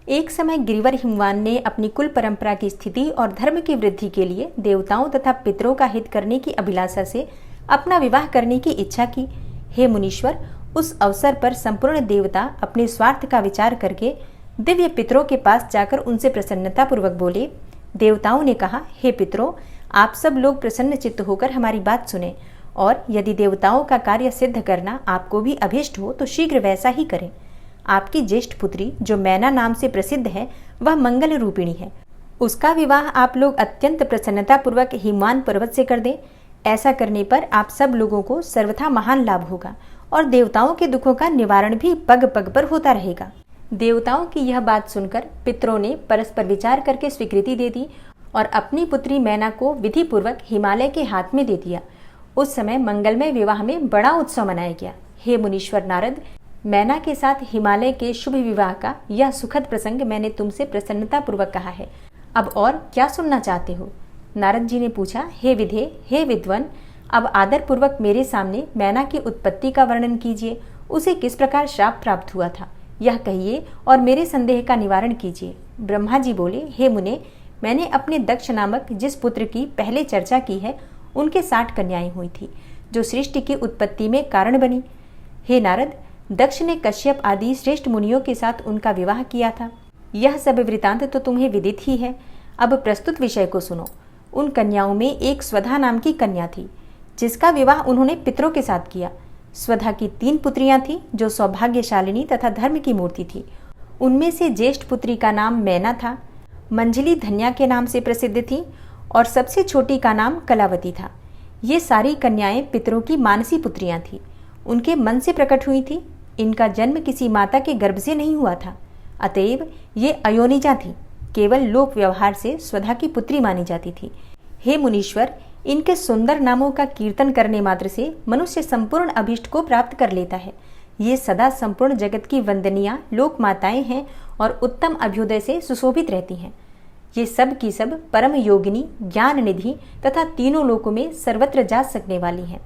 एक समय गिरिवर हिमवान ने अपनी कुल परंपरा की स्थिति और धर्म की वृद्धि के लिए देवताओं तथा पितरों का हित करने की अभिलाषा से अपना विवाह करने की इच्छा की। हे मुनीश्वर, उस अवसर पर संपूर्ण देवता अपने स्वार्थ का विचार करके दिव्य पितरों के पास जाकर उनसे प्रसन्नता पूर्वक बोले। देवताओं ने कहा, हे पितरों, आप सब लोग प्रसन्न चित्त होकर हमारी बात सुने और यदि देवताओं का कार्य सिद्ध करना आपको भी अभिष्ट हो तो शीघ्र वैसा ही करें। आपकी ज्येष्ठ पुत्री जो मैना नाम से प्रसिद्ध है, वह मंगल रूपिणी है। उसका विवाह आप लोग अत्यंत प्रसन्नता पूर्वक हिमवान पर्वत से कर दें। ऐसा करने पर आप सब लोगों को सर्वथा महान लाभ होगा और देवताओं के दुखों का निवारण भी पग पग पर होता रहेगा। देवताओं की यह बात सुनकर पितरों ने परस्पर विचार करके स्वीकृति दे दी और अपनी पुत्री मैना को विधि पूर्वक हिमालय के हाथ में दे दिया। उस समय मंगलमय विवाह में बड़ा उत्सव मनाया गया। हे मुनीश्वर नारद, मैना के साथ हिमालय के शुभ विवाह का यह सुखद प्रसंग मैंने तुमसे प्रसन्नता पूर्वक कहा है। अब और क्या सुनना चाहते हो? नारद जी ने पूछा, हे विधे, हे विद्वन, अब आदर पूर्वक मेरे सामने मैना की उत्पत्ति का वर्णन कीजिए। उसे किस प्रकार श्राप प्राप्त हुआ था, यह कहिए और मेरे संदेह का निवारण कीजिए। ब्रह्मा जी बोले, हे मुने, मैंने अपने दक्ष नामक जिस पुत्र की पहले चर्चा की है, उनके 60 कन्याएं हुई थी, जो सृष्टि की उत्पत्ति में कारण बनी। हे नारद, दक्ष ने कश्यप आदि श्रेष्ठ मुनियों के साथ उनका विवाह किया था। यह सब वृतांत तो तुम्हें विदित ही है। अब प्रस्तुत विषय को सुनो। उन कन्याओं में एक स्वधा नाम की कन्या थी, जिसका विवाह उन्होंने पितरों के साथ किया। स्वधा की 3 पुत्रियां थीं, जो सौभाग्यशालिनी तथा धर्म की मूर्ति थी। उनमें से ज्येष्ठ पुत्री का नाम मैना था, मंजली धन्या के नाम से प्रसिद्ध थी, और सबसे छोटी का नाम कलावती था। ये सारी कन्याएं पितरों की मानसी पुत्रियां थीं। उनके मन से प्रकट हुई थी। इनका जन्म किसी माता के गर्भ से नहीं हुआ था, अतएव ये अयोनिजा थी। केवल लोक व्यवहार से स्वधा की पुत्री मानी जाती थी। हे मुनीश्वर, इनके सुंदर नामों का कीर्तन करने मात्र से मनुष्य संपूर्ण अभीष्ट को प्राप्त कर लेता है। ये सदा संपूर्ण जगत की वंदनीय लोक माताएं हैं और उत्तम अभ्युदय से सुशोभित रहती हैं। ये सब की सब परम योगिनी, ज्ञान निधि तथा तीनों लोकों में सर्वत्र जा सकने वाली हैं।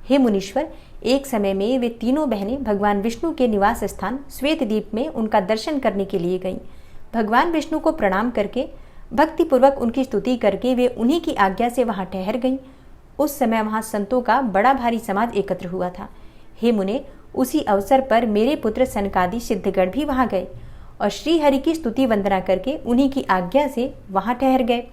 हे मुनीश्वर, एक समय में वे तीनों बहनें भगवान विष्णु के निवास स्थान श्वेतद्वीप में उनका दर्शन करने के लिए गईं। भगवान विष्णु को प्रणाम करके, भक्तिपूर्वक उनकी स्तुति करके वे उन्हीं की आज्ञा से वहां ठहर गईं। उस समय वहां संतों का बड़ा भारी समाज एकत्र हुआ था। हे मुने, उसी अवसर पर मेरे पुत्र सनकादि सिद्धगण भी वहां गए और श्री हरि की स्तुति वंदना करके उन्हीं की आज्ञा से वहां ठहर गए।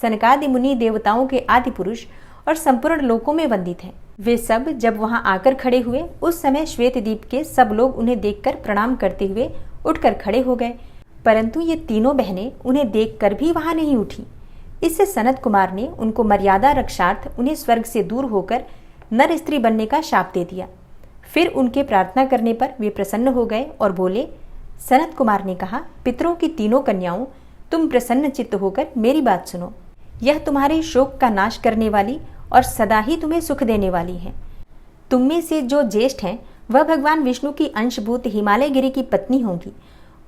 सनकादि मुनि देवताओं के आदि पुरुष और संपूर्ण लोकों में वंदित हैं। वे सब जब वहां आकर खड़े हुए, उस समय श्वेतद्वीप के सब लोग उन्हें देखकर प्रणाम करते हुए उठकर खड़े हो गए, परंतु ये तीनों बहनें उन्हें देखकर भी वहां नहीं उठी। इससे सनत कुमार ने उनको मर्यादा रक्षार्थ उन्हें स्वर्ग से दूर होकर नर स्त्री बनने का शाप दे दिया। फिर उनके प्रार्थना करने पर वे प्रसन्न हो गए और बोले। सनत कुमार ने कहा, पितरों की तीनों कन्याओं, तुम प्रसन्न चित्त होकर मेरी बात सुनो। यह तुम्हारे शोक का नाश करने वाली और सदा ही तुम्हें सुख देने वाली है। तुम में से जो ज्येष्ठ हैं, वह भगवान विष्णु की अंशभूत हिमालय गिरी की पत्नी होगी।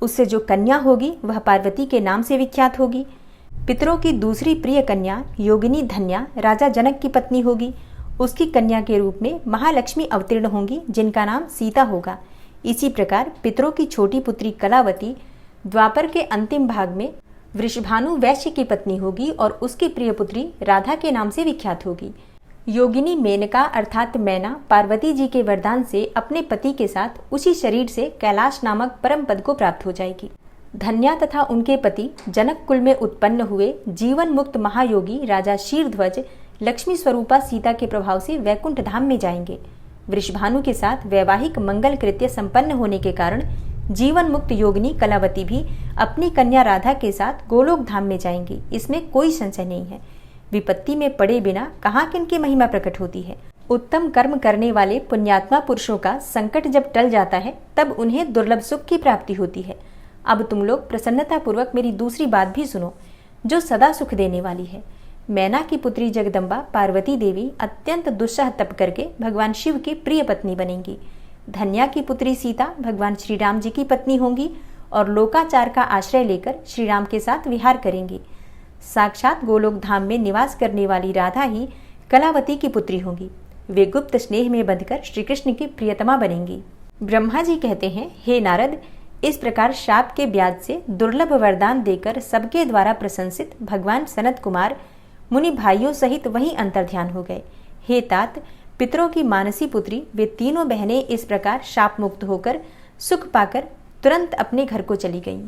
उससे जो कन्या होगी, वह पार्वती के नाम से विख्यात होगी। पितरों की दूसरी प्रिय कन्या योगिनी धन्या राजा जनक की पत्नी होगी। उसकी कन्या के रूप में महालक्ष्मी अवतीर्ण होंगी, जिनका नाम सीता होगा। इसी प्रकार पितरों की छोटी पुत्री कलावती द्वापर के अंतिम भाग में वृषभानु वैश्य की पत्नी होगी और उसकी प्रिय पुत्री राधा के नाम से विख्यात होगी। योगिनी मेनका अर्थात मैना पार्वती जी के वरदान से अपने पति के साथ उसी शरीर से कैलाश नामक परम पद को प्राप्त हो जाएगी। धन्या तथा उनके पति जनक कुल में उत्पन्न हुए जीवन मुक्त महायोगी राजा शीरध्वज लक्ष्मी स्वरूपा सीता के प्रभाव से वैकुंठ धाम में जाएंगे। वृषभानु के साथ वैवाहिक मंगल कृत्य संपन्न होने के कारण जीवन मुक्त योगिनी कलावती भी अपनी कन्या राधा के साथ गोलोक धाम में जाएंगी। इसमें कोई संशय नहीं है। विपत्ति में पड़े बिना कहाँ किनकी महिमा प्रकट होती है। उत्तम कर्म करने वाले पुण्यात्मा पुरुषों का संकट जब टल जाता है, तब उन्हें दुर्लभ सुख की प्राप्ति होती है। अब तुम लोग प्रसन्नता पूर्वक मेरी दूसरी बात भी सुनो, जो सदा सुख देने वाली है। मैना की पुत्री जगदम्बा पार्वती देवी अत्यंत दुस्सह तप करके भगवान शिव की प्रिय पत्नी बनेंगी। धन्या की पुत्री सीता भगवान श्री राम जी की पत्नी होंगी और लोकाचार का आश्रय लेकर श्री राम के साथ विहार करेंगी। साक्षात गोलोक धाम में निवास करने वाली राधा ही कलावती की पुत्री होंगी। वे गुप्त स्नेह में बंधकर श्री कृष्ण की प्रियतमा बनेंगी। ब्रह्मा जी कहते हैं, हे नारद, इस प्रकार शाप के ब्याज से दुर्लभ वरदान देकर सबके द्वारा प्रशंसित भगवान सनत कुमार मुनि भाइयों सहित वहीं अंतर्ध्यान हो गए। हे तात, पितरों की मानसी पुत्री वे तीनों बहनें इस प्रकार शाप मुक्त होकर सुख पाकर तुरंत अपने घर को चली गईं।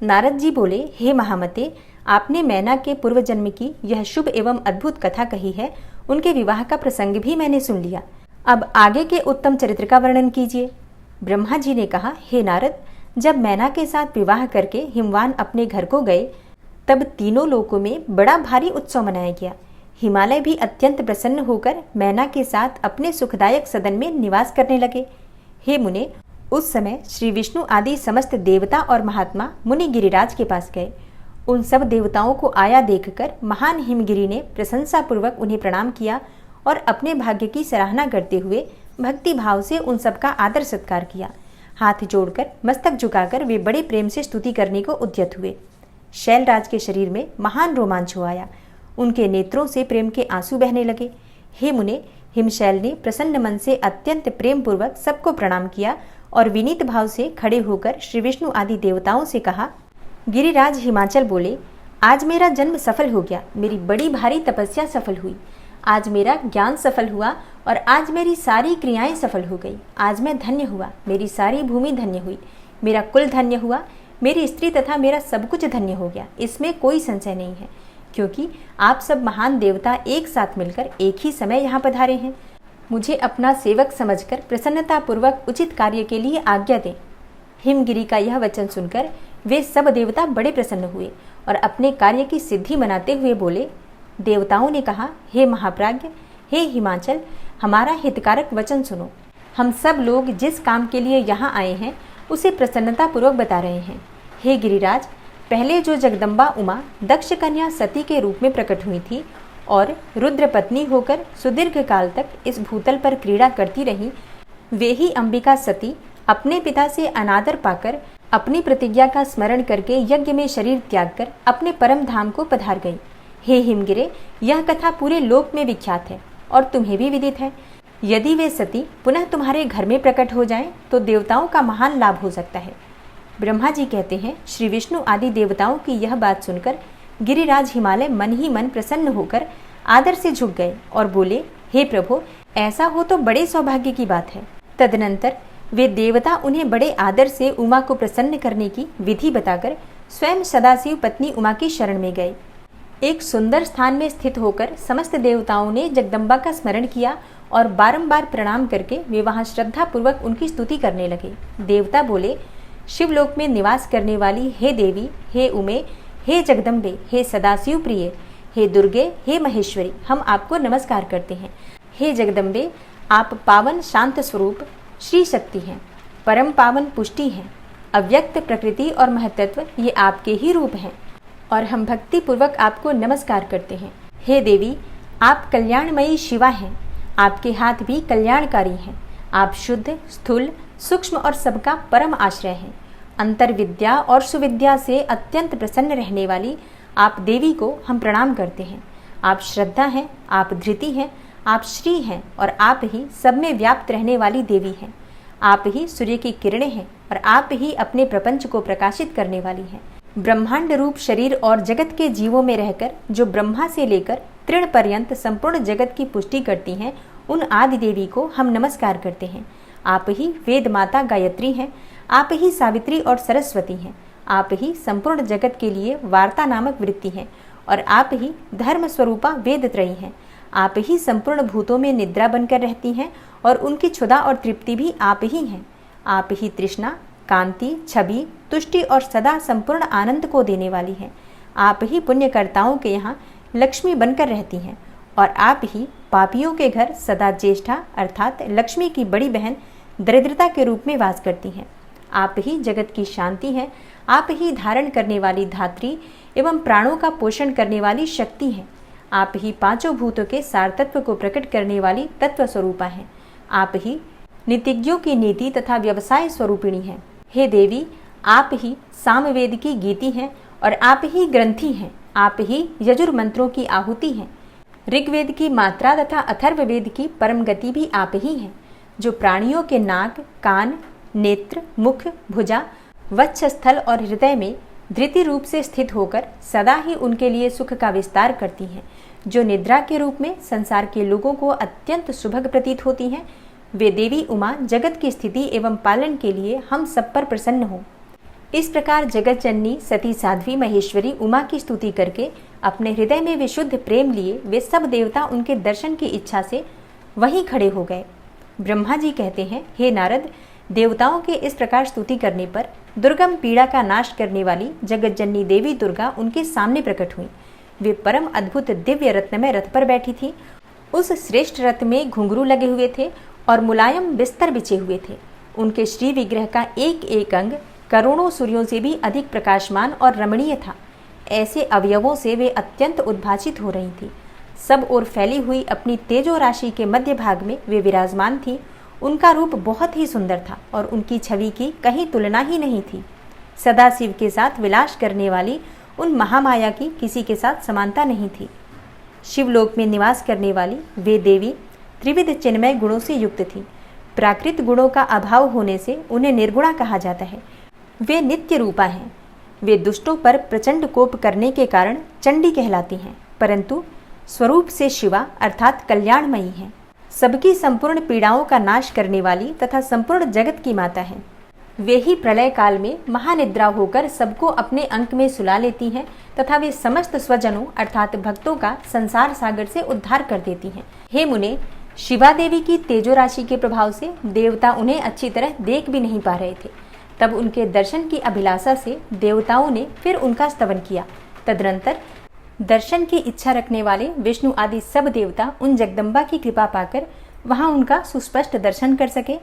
नारद जी बोले, हे महामते, आपने मैना के पूर्व जन्म की यह शुभ एवं अद्भुत कथा कही है। उनके विवाह का प्रसंग भी मैंने सुन लिया। अब आगे के उत्तम चरित्र का वर्णन कीजिए। ब्रह्मा जी ने कहा, हे नारद, जब मैना के साथ विवाह करके हिमवान अपने घर को गए, तब तीनों लोकों में बड़ा भारी उत्सव मनाया गया। हिमालय भी अत्यंत प्रसन्न होकर मैना के साथ अपने सुखदायक सदन में निवास करने लगे। हे मुने, उस समय श्री विष्णु आदि समस्त देवता और महात्मा मुनि गिरिराज के पास गए। उन सब देवताओं को आया देखकर महान हिमगिरी ने प्रशंसा पूर्वक उन्हें प्रणाम किया और अपने भाग्य की सराहना करते हुए भक्ति भाव से उन सबका आदर सत्कार किया। हाथ जोड़कर मस्तक झुकाकर वे बड़े प्रेम से स्तुति करने को उद्यत हुए। शैलराज के शरीर में महान रोमांच हो आया। उनके नेत्रों से प्रेम के आंसू बहने लगे। हे मुने, हिमशैल ने प्रसन्न मन से अत्यंत प्रेम पूर्वक सबको प्रणाम किया और विनीत भाव से खड़े होकर श्री विष्णु आदि देवताओं से कहा। गिरिराज हिमाचल बोले, आज मेरा जन्म सफल हो गया। मेरी बड़ी भारी तपस्या सफल हुई। आज मेरा ज्ञान सफल हुआ और आज मेरी सारी क्रियाएं सफल हो गई। आज मैं धन्य हुआ। मेरी सारी भूमि धन्य हुई। मेरा कुल धन्य हुआ। मेरी स्त्री तथा मेरा सब कुछ धन्य हो गया, इसमें कोई संशय नहीं है, क्योंकि आप सब महान देवता एक साथ मिलकर एक ही समय यहाँ पधारे हैं। मुझे अपना सेवक समझकर प्रसन्नतापूर्वक उचित कार्य के लिए आज्ञा दें। हिमगिरी का यह वचन सुनकर वे सब देवता बड़े प्रसन्न हुए और अपने कार्य की सिद्धि मनाते हुए बोले। देवताओं ने कहा, हे महाप्राज्ञ, हे हिमाचल, हमारा हितकारक वचन सुनो। हम सब लोग जिस काम के लिए यहाँ आए हैं उसे प्रसन्नतापूर्वक बता रहे हैं। हे गिरिराज, पहले जो जगदम्बा उमा दक्ष कन्या सती के रूप में प्रकट हुई थी और रुद्र पत्नी होकर सुदीर्घ काल तक इस भूतल पर क्रीड़ा करती रही, वे ही अंबिका सती अपने पिता से अनादर पाकर अपनी प्रतिज्ञा का स्मरण करके यज्ञ में शरीर त्याग कर अपने परम धाम को पधार गई। हे हिमगिरे, यह कथा पूरे लोक में विख्यात है और तुम्हें भी विदित है। यदि वे सती पुनः तुम्हारे घर में प्रकट हो जाएं, तो देवताओं का महान लाभ हो सकता है। ब्रह्मा जी कहते हैं, श्री विष्णु आदि देवताओं की यह बात सुनकर गिरिराज हिमालय मन ही मन प्रसन्न होकर आदर से झुक गए और बोले, हे प्रभु, ऐसा हो तो बड़े सौभाग्य की बात है। तदनंतर वे देवता उन्हें बड़े आदर से उमा को प्रसन्न करने की विधि बताकर स्वयं सदाशिव पत्नी उमा की शरण में गए। एक सुंदर स्थान में स्थित होकर समस्त देवताओं ने जगदम्बा का स्मरण किया और बारंबार प्रणाम करके वे वहां श्रद्धापूर्वक उनकी स्तुति करने लगे। देवता बोले, शिवलोक में निवास करने वाली हे देवी, हे उमे, हे जगदम्बे, हे सदाशिव प्रिय, हे दुर्गे, हे महेश्वरी, हम आपको नमस्कार करते हैं। हे जगदम्बे, आप पावन शांत स्वरूप श्री शक्ति हैं, परम पावन पुष्टि हैं, अव्यक्त प्रकृति और महतत्व ये आपके ही रूप हैं और हम भक्ति पूर्वक आपको नमस्कार करते हैं। हे देवी, आप कल्याणमयी शिवा हैं, आपके हाथ भी कल्याणकारी हैं। आप शुद्ध, स्थूल, सूक्ष्म और सबका परम आश्रय हैं। अंतर विद्या और सुविद्या से अत्यंत प्रसन्न रहने वाली आप देवी को हम प्रणाम करते हैं। आप श्रद्धा हैं, आप धृति हैं, आप श्री हैं और आप ही सब में व्याप्त रहने वाली देवी हैं। आप ही सूर्य की किरणें हैं और आप ही अपने प्रपंच को प्रकाशित करने वाली हैं। ब्रह्मांड रूप शरीर और जगत के जीवों में रहकर जो ब्रह्मा से लेकर तृण पर्यंत संपूर्ण जगत की पुष्टि करती हैं, उन आदि देवी को हम नमस्कार करते हैं। आप ही वेद माता गायत्री हैं, आप ही सावित्री और सरस्वती हैं, आप ही संपूर्ण जगत के लिए वार्ता नामक वृत्ति हैं और आप ही धर्म स्वरूपा वेद त्रयी हैं। आप ही संपूर्ण भूतों में निद्रा बनकर रहती हैं और उनकी क्षुधा और तृप्ति भी आप ही हैं। आप ही तृष्णा, कांति, छवि, तुष्टि और सदा संपूर्ण आनंद को देने वाली हैं। आप ही पुण्यकर्ताओं के यहाँ लक्ष्मी बनकर रहती हैं और आप ही पापियों के घर सदा ज्येष्ठा अर्थात लक्ष्मी की बड़ी बहन दरिद्रता के रूप में वास करती हैं। आप ही जगत की शांति हैं, आप ही धारण करने वाली धात्री एवं प्राणों का पोषण करने वाली शक्ति हैं। आप ही पांचों भूतों के सार तत्व को प्रकट करने वाली तत्व स्वरूपा हैं। आप ही नीतिज्ञों की नीति तथा व्यवसाय स्वरूपिणी हैं। हे देवी, आप ही सामवेद की गीति हैं और आप ही ग्रंथि हैं। आप ही यजुर मंत्रों की आहुति हैं। ऋग्वेद की मात्रा तथा अथर्ववेद की परम गति भी आप ही हैं, जो प्राणियों के नाक, कान, नेत्र, मुख, भुजा, वक्षस्थल और हृदय में धृति रूप से स्थित होकर सदा ही उनके लिए सुख का विस्तार करती हैं, जो निद्रा के रूप में संसार के लोगों को अत्यंत सुभग प्रतीत होती हैं। वे देवी उमा जगत की स्थिति एवं पालन के लिए हम सब पर प्रसन्न हो। इस प्रकार जगत जननी सती साध्वी महेश्वरी उमा की स्तुति करके अपने हृदय में विशुद्ध प्रेम लिए वे सब देवता उनके दर्शन की इच्छा से वहीं खड़े हो गए। ब्रह्मा जी कहते हैं, हे नारद, देवताओं के इस प्रकार स्तुति करने पर दुर्गम पीड़ा का नाश करने वाली जगत जननी देवी दुर्गा उनके सामने प्रकट हुई। वे परम अद्भुत दिव्य रत्नमय रथ पर बैठी थी। उस श्रेष्ठ रथ में घुंघरू लगे हुए थे और मुलायम बिस्तर बिछे हुए थे। उनके श्री विग्रह का एक एक अंग करोड़ों सूर्यों से भी अधिक प्रकाशमान और रमणीय था। ऐसे अवयवों से वे अत्यंत उद्भासित हो रही थी। सब ओर फैली हुई अपनी तेजो राशि के मध्य भाग में वे विराजमान थी। उनका रूप बहुत ही सुंदर था और उनकी छवि की कहीं तुलना ही नहीं थी। सदाशिव के साथ विलास करने वाली उन महामाया की किसी के साथ समानता नहीं थी। शिवलोक में निवास करने वाली वे देवी त्रिविध चिन्मय गुणों से युक्त थी। प्राकृत गुणों का अभाव होने से उन्हें निर्गुणा कहा जाता है। वे नित्य रूपा हैं। वे दुष्टों पर प्रचंड कोप करने के कारण चंडी कहलाती हैं, परंतु स्वरूप से शिवा अर्थात कल्याणमयी हैं। सबकी संपूर्ण पीड़ाओं का नाश करने वाली तथा संपूर्ण जगत की माता है। वे ही प्रलय काल में महानिद्रा होकर सबको अपने अंक में सुला लेती हैं तथा वे समस्त स्वजनों अर्थात भक्तों का संसार सागर से उद्धार कर देती हैं। हे मुने, शिवा देवी की तेजो राशि के प्रभाव से देवता उन्हें अच्छी तरह देख भी नहीं पा रहे थे। तब उनके दर्शन की अभिलाषा से देवताओं ने फिर उनका स्तवन किया। तदनंतर दर्शन की इच्छा रखने वाले विष्णु आदि सब देवता उन जगदम्बा की कृपा पाकर वहां उनका सुस्पष्ट दर्शन कर सके।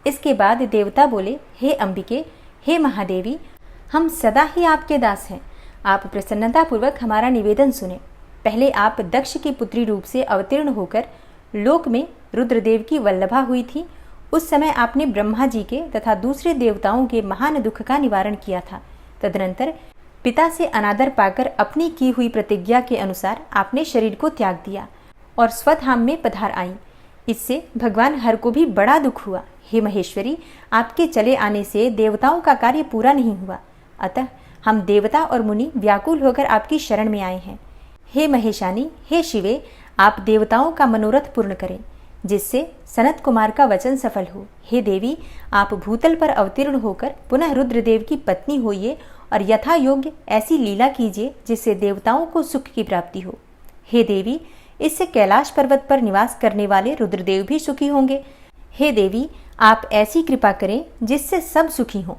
इसके बाद देवता बोले, हे अंबिके, हे महादेवी, हम सदा ही आपके दास हैं। आप प्रसन्नतापूर्वक हमारा निवेदन सुने। पहले आप दक्ष की पुत्री रूप से अवतीर्ण होकर लोक में रुद्रदेव की वल्लभा हुई थी। उस समय आपने ब्रह्मा जी के तथा दूसरे देवताओं के महान दुख का निवारण किया था। तदनंतर पिता से अनादर पाकर अपनी की हुई प्रतिज्ञा के अनुसार आपने शरीर को त्याग दिया और स्वधाम में पधार आई। इससे भगवान हर को भी बड़ा दुख हुआ। हे महेश्वरी, आपके चले आने से देवताओं का कार्य पूरा नहीं हुआ, अतः हम देवता और मुनि व्याकुल होकर आपकी शरण में आए हैं। हे महेशानी, हे शिवे, आप देवताओं का मनोरथ पूर्ण करें जिससे सनत कुमार का वचन सफल हो। हे देवी, आप भूतल पर अवतीर्ण होकर पुनः रुद्रदेव की पत्नी होइए और यथा योग्य ऐसी लीला कीजिए जिससे देवताओं को सुख की प्राप्ति हो। हे देवी, इससे कैलाश पर्वत पर निवास करने वाले रुद्रदेव भी सुखी होंगे। हे देवी, आप ऐसी कृपा करें जिससे सब सुखी हों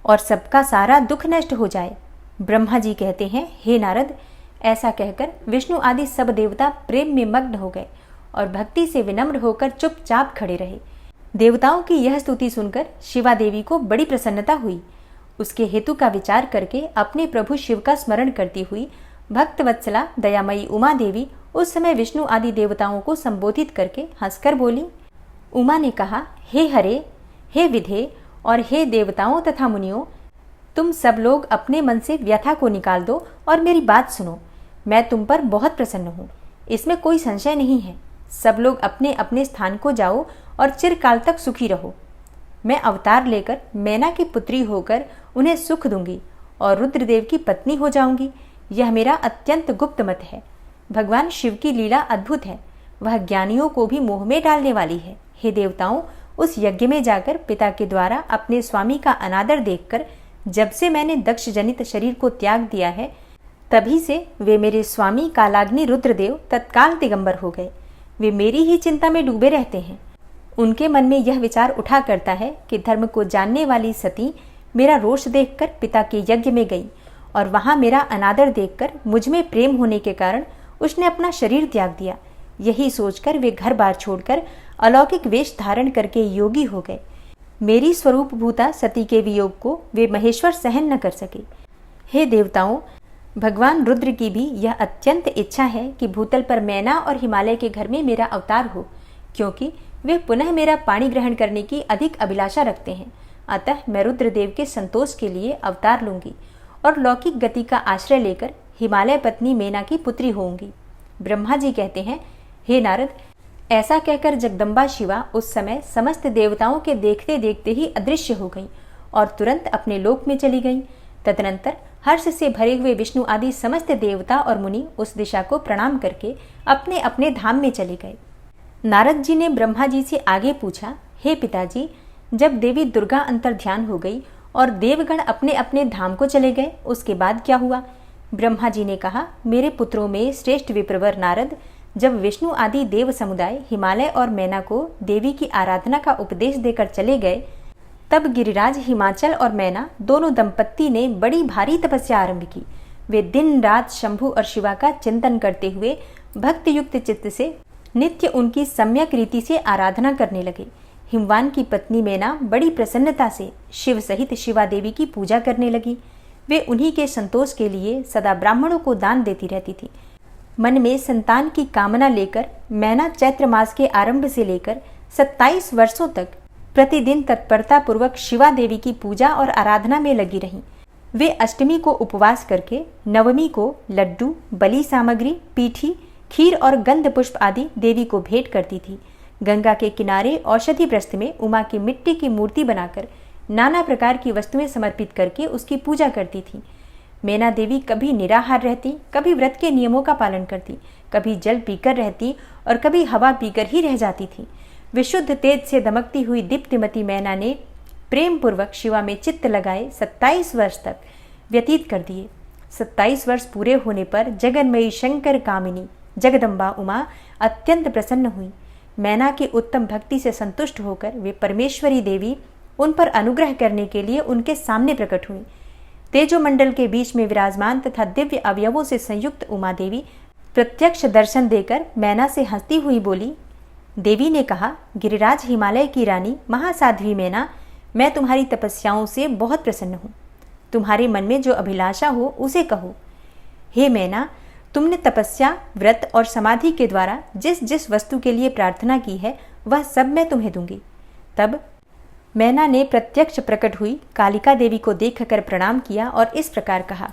और सबका सारा दुख नष्ट हो जाए। ब्रह्मा जी कहते हैं, हे नारद, ऐसा कहकर विष्णु आदि सब देवता प्रेम में मग्न हो गए और भक्ति से विनम्र होकर चुपचाप खड़े रहे। देवताओं की यह स्तुति सुनकर शिवा देवी को बड़ी प्रसन्नता हुई। उसके हेतु का विचार करके अपने प्रभु शिव का स्मरण करती हुई भक्त वत्सला दयामयी उमा देवी उस समय विष्णु आदि देवताओं को संबोधित करके हंसकर बोली। उमा ने कहा, हे हरे, हे विधे और हे देवताओं तथा मुनियों, तुम सब लोग अपने मन से व्यथा को निकाल दो और मेरी बात सुनो। मैं तुम पर बहुत प्रसन्न हूँ, इसमें कोई संशय नहीं है। सब लोग अपने अपने स्थान को जाओ और चिरकाल तक सुखी रहो। मैं अवतार लेकर मैना की पुत्री होकर उन्हें सुख दूंगी और रुद्रदेव की पत्नी हो जाऊंगी। यह मेरा अत्यंत गुप्त मत है। भगवान शिव की लीला अद्भुत है, वह ज्ञानियों को भी मोह में डालने वाली है। हे देवताओं, उस यज्ञ में जाकर पिता के द्वारा अपने स्वामी का अनादर देखकर जब से मैंने दक्ष जनित शरीर को त्याग दिया है, तभी से वे मेरे स्वामी कालाग्नि रुद्रदेव तत्काल दिगंबर हो गए। वे मेरी ही चिंता में डूबे रहते हैं। उनके मन में यह विचार उठा करता है कि धर्म को जानने वाली सती मेरा रोष देखकर पिता के यज्ञ में गई और वहां मेरा अनादर देखकर मुझ में प्रेम होने के कारण उसने अपना शरीर त्याग दिया। यही सोचकर वे घर बार छोड़कर अलौकिक वेश धारण करके योगी हो गए। मेरी स्वरूप भूता सती के वियोग को वे महेश्वर सहन न कर सके। हे देवताओं, भगवान रुद्र की भी यह अत्यंत इच्छा है कि भूतल पर मैना और हिमालय के घर में मेरा अवतार हो, क्योंकि वे पुनः मेरा पाणी ग्रहण करने की अधिक अभिलाषा रखते हैं। अतः मैं रुद्रदेव के संतोष के लिए अवतार लूंगी और लौकिक गति का आश्रय लेकर हिमालय पत्नी मैना की पुत्री होंगी। ब्रह्मा जी कहते हैं, हे नारद, ऐसा कहकर जगदम्बा शिवा उस समय समस्त देवताओं के देखते देखते ही अदृश्य हो गई और तुरंत अपने लोक में चली गई। तदनंतर हर्ष से भरे हुए विष्णु आदि समस्त देवता और मुनि उस दिशा को प्रणाम करके अपने अपने धाम में चले गए। नारद जी ने ब्रह्मा जी से आगे पूछा, हे पिताजी, जब देवी दुर्गा अंतर ध्यान हो गई और देवगण अपने अपने धाम को चले गए, उसके बाद क्या हुआ? ब्रह्मा जी ने कहा, मेरे पुत्रों में श्रेष्ठ विप्रवर नारद, जब विष्णु आदि देव समुदाय हिमालय और मैना को देवी की आराधना का उपदेश देकर चले गए, तब गिरिराज हिमाचल और मैना दोनों दंपत्ति ने बड़ी भारी तपस्या आरंभ की। वे दिन रात शंभु और शिवा का चिंतन करते हुए भक्त युक्त चित्त से नित्य उनकी सम्यक रीति से आराधना करने लगे। हिमवान की पत्नी मैना बड़ी प्रसन्नता से शिव सहित शिवा देवी की पूजा करने लगी। वे उन्हीं के संतोष के लिए सदा ब्राह्मणों को दान देती रहती थी। मन में संतान की कामना लेकर मैना चैत्र मास के आरंभ से लेकर 27 वर्षों तक प्रतिदिन तत्परता पूर्वक शिवा देवी की पूजा और आराधना में लगी रहीं। वे अष्टमी को उपवास करके नवमी को लड्डू, बलि सामग्री, पीठी, खीर और गंध पुष्प आदि देवी को भेंट करती थी। गंगा के किनारे औषधि प्रस्थ में उमा की मिट्टी की मूर्ति बनाकर नाना प्रकार की वस्तुएं समर्पित करके उसकी पूजा करती थी। मैना देवी कभी निराहार रहती, कभी व्रत के नियमों का पालन करती, कभी जल पीकर रहती और कभी हवा पीकर ही रह जाती थी। विशुद्ध तेज से दमकती हुई दीप्तिमती मैना ने प्रेम पूर्वक शिवा में चित्त लगाए 27 वर्ष तक व्यतीत कर दिए। 27 वर्ष पूरे होने पर जगन्मयी शंकर कामिनी जगदम्बा उमा अत्यंत प्रसन्न हुई। मैना की उत्तम भक्ति से संतुष्ट होकर वे परमेश्वरी देवी उन पर अनुग्रह करने के लिए उनके सामने प्रकट हुई। तेजोमंडल के बीच में विराजमान तथा दिव्य अवयवों से संयुक्त उमा देवी प्रत्यक्ष दर्शन देकर मैना से हंसती हुई बोली। देवी ने कहा, गिरिराज हिमालय की रानी महासाध्वी मैना, मैं तुम्हारी तपस्याओं से बहुत प्रसन्न हूँ। तुम्हारे मन में जो अभिलाषा हो उसे कहो। हे मैना, तुमने तपस्या, व्रत और समाधि के द्वारा जिस जिस वस्तु के लिए प्रार्थना की है वह सब मैं तुम्हें दूंगी। तब मैना ने प्रत्यक्ष प्रकट हुई कालिका देवी को देखकर प्रणाम किया और इस प्रकार कहा।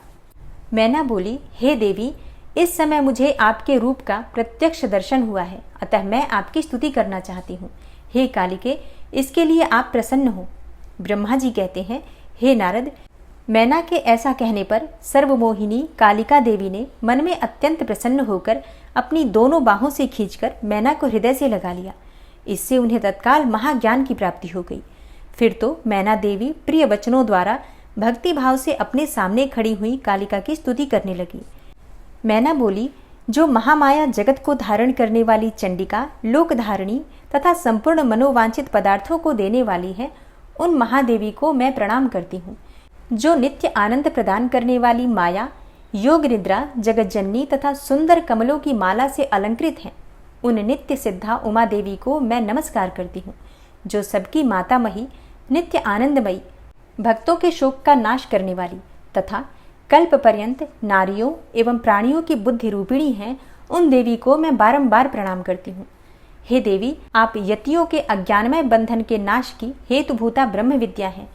मैना बोली, हे देवी, इस समय मुझे आपके रूप का प्रत्यक्ष दर्शन हुआ है, अतः मैं आपकी स्तुति करना चाहती हूँ। हे कालिके, इसके लिए आप प्रसन्न हो। ब्रह्मा जी कहते हैं, हे नारद, मैना के ऐसा कहने पर सर्वमोहिनी कालिका देवी ने मन में अत्यंत प्रसन्न होकर अपनी दोनों बाहों से खींचकर मैना को हृदय से लगा लिया। इससे उन्हें तत्काल महाज्ञान की प्राप्ति हो गई। फिर तो मैना देवी प्रिय वचनों द्वारा भक्ति भाव से अपने सामने खड़ी हुई कालिका की स्तुति करने लगी। मैना बोली, जो महामाया जगत को धारण करने वाली चंडिका, लोकधारिणी तथा संपूर्ण मनोवांछित पदार्थों को देने वाली है, उन महादेवी को मैं प्रणाम करती हूँ। जो नित्य आनंद प्रदान करने वाली माया, योग निद्रा, जगज्जननी तथा सुंदर कमलों की माला से अलंकृत हैं, उन नित्य सिद्धा उमा देवी को मैं नमस्कार करती हूँ। जो सबकी मातामही, नित्य आनंदमयी, भक्तों के शोक का नाश करने वाली तथा कल्प पर्यंत नारियों एवं प्राणियों की बुद्धि रूपिणी हैं, उन देवी को मैं बारंबार प्रणाम करती हूँ। हे देवी, आप यतियों के अज्ञानमय बंधन के नाश की हेतुभूता ब्रह्म विद्या हैं।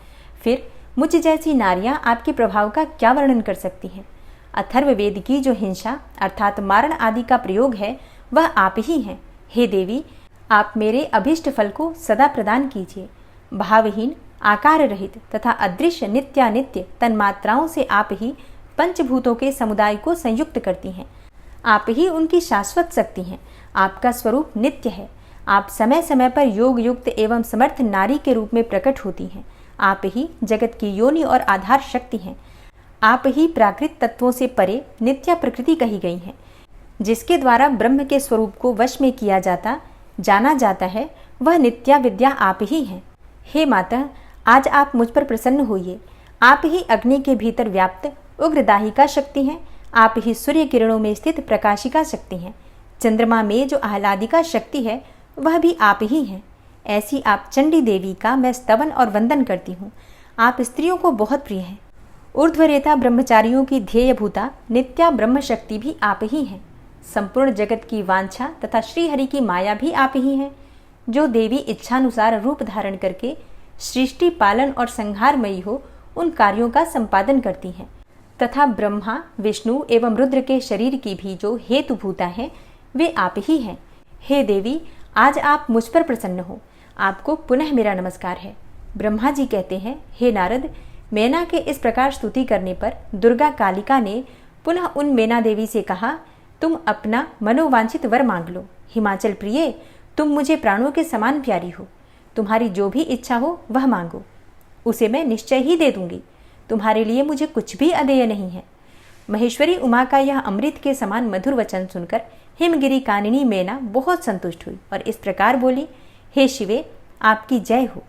फिर मुझ जैसी नारियां आपके प्रभाव का क्या वर्णन कर सकती हैं। अथर्ववेद की जो हिंसा अर्थात मारण आदि का प्रयोग है वह आप ही हैं। हे देवी, आप मेरे अभिष्ट फल को सदा प्रदान कीजिए। भावहीन, आकार रहित तथा अदृश्य नित्यानित्य तन्मात्राओं से आप ही पंचभूतों के समुदाय को संयुक्त करती हैं। आप ही उनकी शाश्वत शक्ति हैं। आपका स्वरूप नित्य है। आप समय समय पर योग युक्त एवं समर्थ नारी के रूप में प्रकट होती हैं। आप ही जगत की योनि और आधार शक्ति हैं। आप ही प्राकृत तत्वों से परे नित्या प्रकृति कही गई हैं। जिसके द्वारा ब्रह्म के स्वरूप को वश में किया जाना जाता है, वह नित्या विद्या आप ही हैं। हे माता, आज आप मुझ पर प्रसन्न होइए। आप ही अग्नि के भीतर व्याप्त उग्रदाहिका शक्ति हैं। आप ही सूर्य किरणों में स्थित प्रकाशिका शक्ति हैं। चंद्रमा में जो आह्लादिका शक्ति है वह भी आप ही हैं। ऐसी आप चंडी देवी का मैं स्तवन और वंदन करती हूँ। आप स्त्रियों को बहुत प्रिय हैं। ऊर्ध्वरेता ब्रह्मचारियों की ध्येयभूता नित्या ब्रह्म शक्ति भी आप ही हैं। संपूर्ण जगत की वांछा तथा श्रीहरि की माया भी आप ही हैं। जो देवी इच्छानुसार रूप धारण करके सृष्टि पालन और संहारमयी हो उन कार्यों का संपादन करती हैं तथा ब्रह्मा, विष्णु एवं रुद्र के शरीर की भी जो हेतुभूता है वे आप ही हैं। हे देवी, आज आप मुझ पर प्रसन्न हो। आपको पुनः मेरा नमस्कार है। ब्रह्मा जी कहते हैं, हे नारद, मैना के इस प्रकार स्तुति करने पर दुर्गा कालिका ने पुनः उन मैना देवी से कहा, तुम अपना मनोवांछित वर मांग लो। हिमाचल प्रिय, तुम मुझे प्राणों के समान प्यारी हो। तुम्हारी जो भी इच्छा हो वह मांगो, उसे मैं निश्चय ही दे दूंगी। तुम्हारे लिए मुझे कुछ भी अदेय नहीं है। महेश्वरी उमा का यह अमृत के समान मधुर वचन सुनकर हिमगिरी कानिनी मैना बहुत संतुष्ट हुई और इस प्रकार बोली, हे शिवे, आपकी जय हो,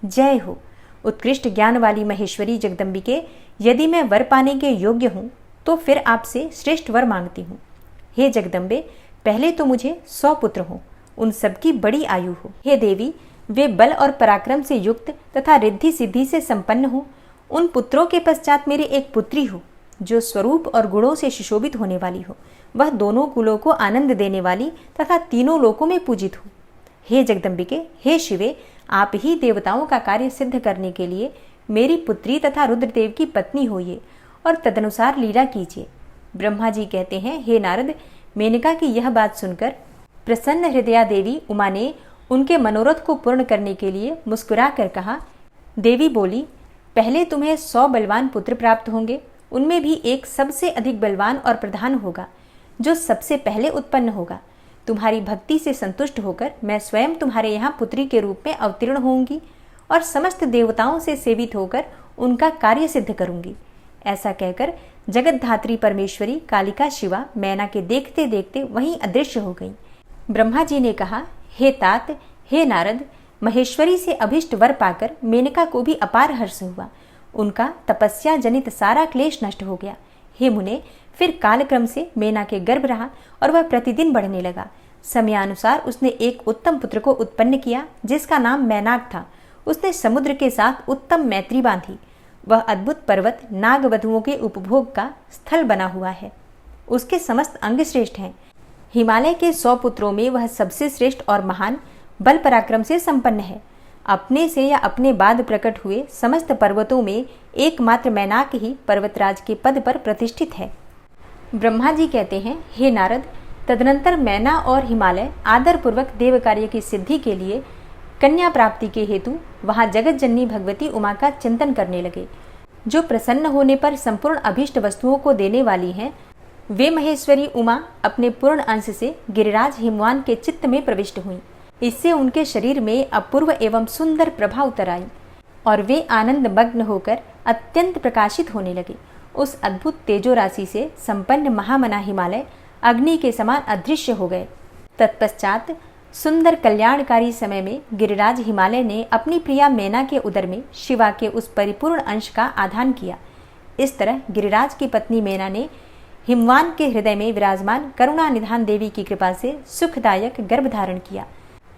जय हो। उत्कृष्ट ज्ञान वाली महेश्वरी जगदम्बिके, यदि मैं वर पाने के योग्य हूँ तो फिर आपसे श्रेष्ठ वर मांगती हूँ। हे जगदम्बे, पहले तो मुझे 100 पुत्र हों, उन सबकी बड़ी आयु हो। हे देवी, वे बल और पराक्रम से युक्त तथा रिद्धि सिद्धि से संपन्न हो। उन पुत्रों के पश्चात मेरी एक पुत्री हो जो स्वरूप और गुणों से सुशोभित होने वाली हो। वह दोनों कुलों को आनंद देने वाली तथा तीनों लोकों में पूजित हो। हे जगदम्बिके, हे शिवे, आप ही देवताओं का कार्य सिद्ध करने के लिए मेरी पुत्री तथा रुद्रदेव की पत्नी होइए और तदनुसार लीला कीजिए। ब्रह्मा जी कहते हैं, हे नारद, मेनका की यह बात सुनकर प्रसन्न हृदया देवी उमा ने उनके मनोरथ को पूर्ण करने के लिए मुस्कुरा कर कहा। देवी बोली, पहले तुम्हें 100 बलवान पुत्र प्राप्त होंगे। उनमें भी एक सबसे अधिक बलवान और प्रधान होगा जो सबसे पहले उत्पन्न होगा। तुम्हारी भक्ति से संतुष्ट होकर मैं स्वयं तुम्हारे यहाँ पुत्री के रूप में अवतीर्ण होंगी। और समस्त देवताओं से सेवित होकर उनका कार्य सिद्ध करूंगी। ऐसा कहकर जगत धात्री परमेश्वरी कालिका शिवा मैना के देखते देखते वहीं अदृश्य हो गई। ब्रह्मा जी ने कहा, हे तात, हे नारद, महेश्वरी से अभिष्ट वर पाकर मेनका को भी अपार हर्ष हुआ। उनका तपस्या जनित सारा क्लेश नष्ट हो गया। हे मुने, फिर कालक्रम से मेना के गर्भ रहा और वह प्रतिदिन बढ़ने लगा। समयानुसार उसने एक उत्तम पुत्र को उत्पन्न किया जिसका नाम मैनाक था। उसने समुद्र के साथ उत्तम मैत्री बांधी। वह अद्भुत पर्वत नागवधुओं के उपभोग का स्थल बना हुआ है। उसके समस्त अंग श्रेष्ठ हैं। हिमालय के 100 पुत्रों में वह सबसे श्रेष्ठ और महान बल पराक्रम से संपन्न है। अपने से या अपने बाद प्रकट हुए समस्त पर्वतों में एकमात्र मैनाक ही पर्वतराज के पद पर प्रतिष्ठित है। ब्रह्मा जी कहते हैं, हे नारद, तदनंतर मैना और हिमालय आदर पूर्वक देव कार्य की सिद्धि के लिए कन्या प्राप्ति के हेतु वहां जगत जननी भगवती उमा का चिंतन करने लगे, जो प्रसन्न होने पर संपूर्ण अभीष्ट वस्तुओं को देने वाली हैं। वे महेश्वरी उमा अपने पूर्ण अंश से गिरिराज हिमवान के चित्त में प्रविष्ट हुई। इससे उनके शरीर में अपूर्व एवं सुंदर प्रभा उतर आई और वे आनंद मग्न होकर अत्यंत प्रकाशित होने लगे। उस अद्भुत तेजो राशि से संपन्न महामना हिमालय अग्नि के समान अदृश्य हो गए। तत्पश्चात सुंदर कल्याणकारी समय में गिरिराज हिमालय ने अपनी प्रिया मैना के उदर में शिवा के उस परिपूर्ण अंश का आधान किया। इस तरह गिरिराज की पत्नी मैना ने हिमवान के हृदय में विराजमान करुणा निधान देवी की कृपा से सुखदायक गर्भ धारण किया।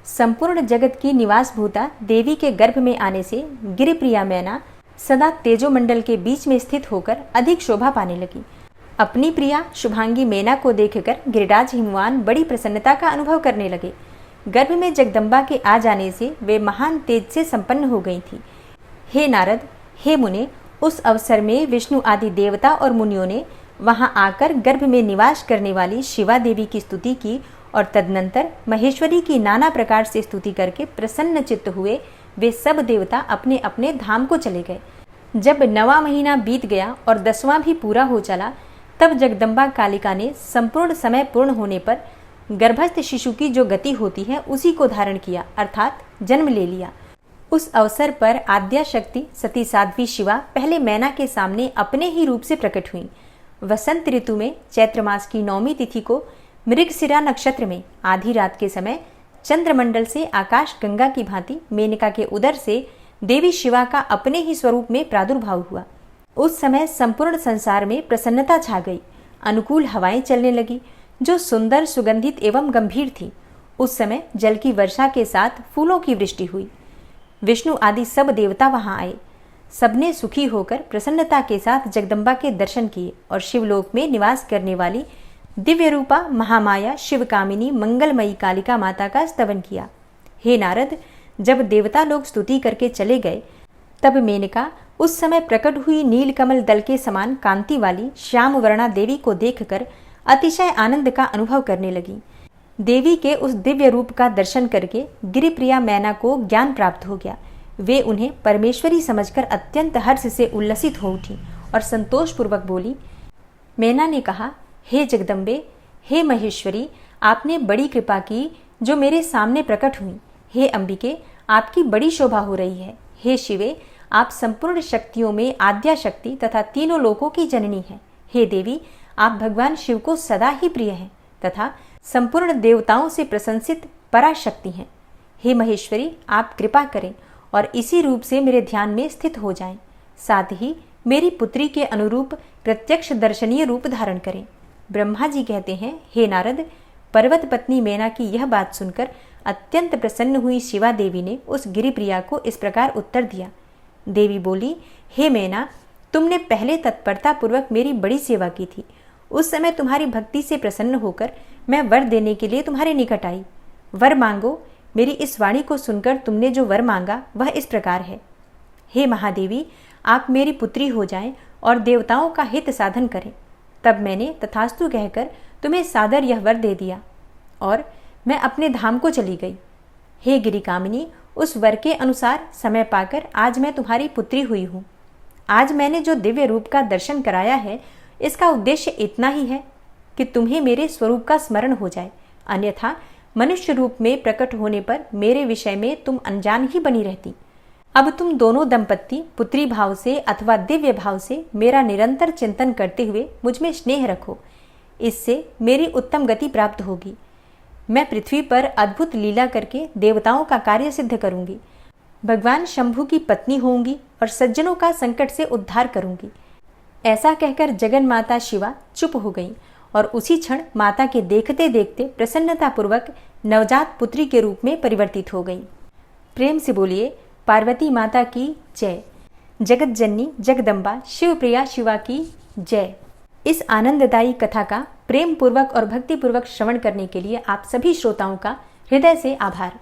संपूर्ण जगत की निवास भूता देवी के गर्भ में आने से गिरिप्रिया मैना सदा तेजोमंडल के बीच में स्थित होकर अधिक शोभा पाने लगी। अपनी प्रिया शुभांगी मैना को देखकर गिरिराज हिमवान बड़ी प्रसन्नता का अनुभव करने लगे। गर्भ में जगदम्बा के आ जाने से वे महान तेज से संपन्न हो गई थी। हे नारद, हे मुने, उस अवसर में विष्णु आदि देवता और मुनियों ने वहां आकर गर्भ में निवास करने वाली शिवा देवी की स्तुति की और तदनंतर महेश्वरी की नाना प्रकार से स्तुति करके प्रसन्न चित्त हुए वे सब देवता अपने अपने धाम को चले गए। जब 9वां महीना बीत गया और 10वां भी पूरा हो चला, तब जगदम्बा कालिका ने संपूर्ण समय पूर्ण होने पर गर्भस्थ शिशु की जो गति होती है उसी को धारण किया, अर्थात जन्म ले लिया। उस अवसर पर आद्या शक्ति सती साध्वी शिवा पहले मैना के सामने अपने ही रूप से प्रकट हुई। वसंत ऋतु में चैत्र मास की 9वीं तिथि को मृगशिरा नक्षत्र में आधी रात के समय चंद्रमंडल से आकाश गंगा की भांति मेनका के उदर से देवी शिवा का अपने ही स्वरूप में प्रादुर्भाव हुआ। उस समय संपूर्ण संसार में प्रसन्नता छा गई। अनुकूल हवाएं चलने लगी जो सुंदर, सुगंधित एवं गंभीर थी। उस समय जल की वर्षा के साथ फूलों की वृष्टि हुई। विष्णु आदि सब देवता वहां आए। सबने सुखी होकर प्रसन्नता के साथ जगदम्बा के दर्शन किए और शिवलोक में निवास करने वाली दिव्य रूपा महामाया शिवकामिनी मंगलमयी कालिका माता का स्तवन किया। हे नारद, जब देवता लोग स्तुति करके चले गए, तब मेनका उस समय प्रकट हुई नीलकमल दल के समान कांति वाली श्याम वर्णा देवी को देखकर अतिशय आनंद का अनुभव करने लगी। देवी के उस दिव्य रूप का दर्शन करके गिरिप्रिया मैना को ज्ञान प्राप्त हो गया। वे उन्हें परमेश्वरी समझकर अत्यंत हर्ष से उल्लसित हो उठी और संतोषपूर्वक बोली। मैना ने कहा, हे जगदम्बे, हे महेश्वरी, आपने बड़ी कृपा की जो मेरे सामने प्रकट हुई। हे अंबिके, आपकी बड़ी शोभा हो रही है। हे शिवे, आप संपूर्ण शक्तियों में आद्या शक्ति तथा तीनों लोकों की जननी हैं। हे देवी, आप भगवान शिव को सदा ही प्रिय हैं तथा संपूर्ण देवताओं से प्रशंसित पराशक्ति हैं। हे महेश्वरी, आप कृपा करें और इसी रूप से मेरे ध्यान में स्थित हो जाएं। साथ ही मेरी पुत्री के अनुरूप प्रत्यक्ष दर्शनीय रूप धारण करें। ब्रह्मा जी कहते हैं, हे नारद, पर्वत पत्नी मैना की यह बात सुनकर अत्यंत प्रसन्न हुई शिवा देवी ने उस गिरिप्रिया को इस प्रकार उत्तर दिया। देवी बोली, हे मैना, तुमने पहले तत्परता पूर्वक मेरी बड़ी सेवा की थी। उस समय तुम्हारी भक्ति से प्रसन्न होकर मैं वर देने के लिए तुम्हारे निकट आई। वर मांगो। मेरी इस वाणी को सुनकर तुमने जो वर मांगा वह इस प्रकार है। हे महादेवी, आप मेरी पुत्री हो जाएं और देवताओं का हित साधन करें। तब मैंने तथास्तु कहकर तुम्हें सादर यह वर दे दिया और मैं अपने धाम को चली गई। हे गिरिकामिनी, उस वर के अनुसार समय पाकर आज मैं तुम्हारी पुत्री हुई हूँ। आज मैंने जो दिव्य रूप का दर्शन कराया है, इसका उद्देश्य इतना ही है कि तुम्हें मेरे स्वरूप का स्मरण हो जाए, अन्यथा मनुष्य रूप में प्रकट होने पर मेरे विषय में तुम अनजान ही बनी रहती। अब तुम दोनों दंपत्ति पुत्री भाव से अथवा दिव्य भाव से मेरा निरंतर चिंतन करते हुए मुझ में स्नेह रखो। इससे मेरी उत्तम गति प्राप्त होगी। मैं पृथ्वी पर अद्भुत लीला करके देवताओं का कार्य सिद्ध करूंगी। भगवान शंभु की पत्नी होंगी और सज्जनों का संकट से उद्धार करूंगी। ऐसा कहकर जगन माता शिवा चुप हो गई और उसी क्षण माता के देखते देखते प्रसन्नतापूर्वक नवजात पुत्री के रूप में परिवर्तित हो गई। प्रेम से बोलिए पार्वती माता की जय। जगत जननी जगदम्बा शिवप्रिया शिवा की जय। इस आनंददायी कथा का प्रेम पूर्वक और भक्ति पूर्वक श्रवण करने के लिए आप सभी श्रोताओं का हृदय से आभार।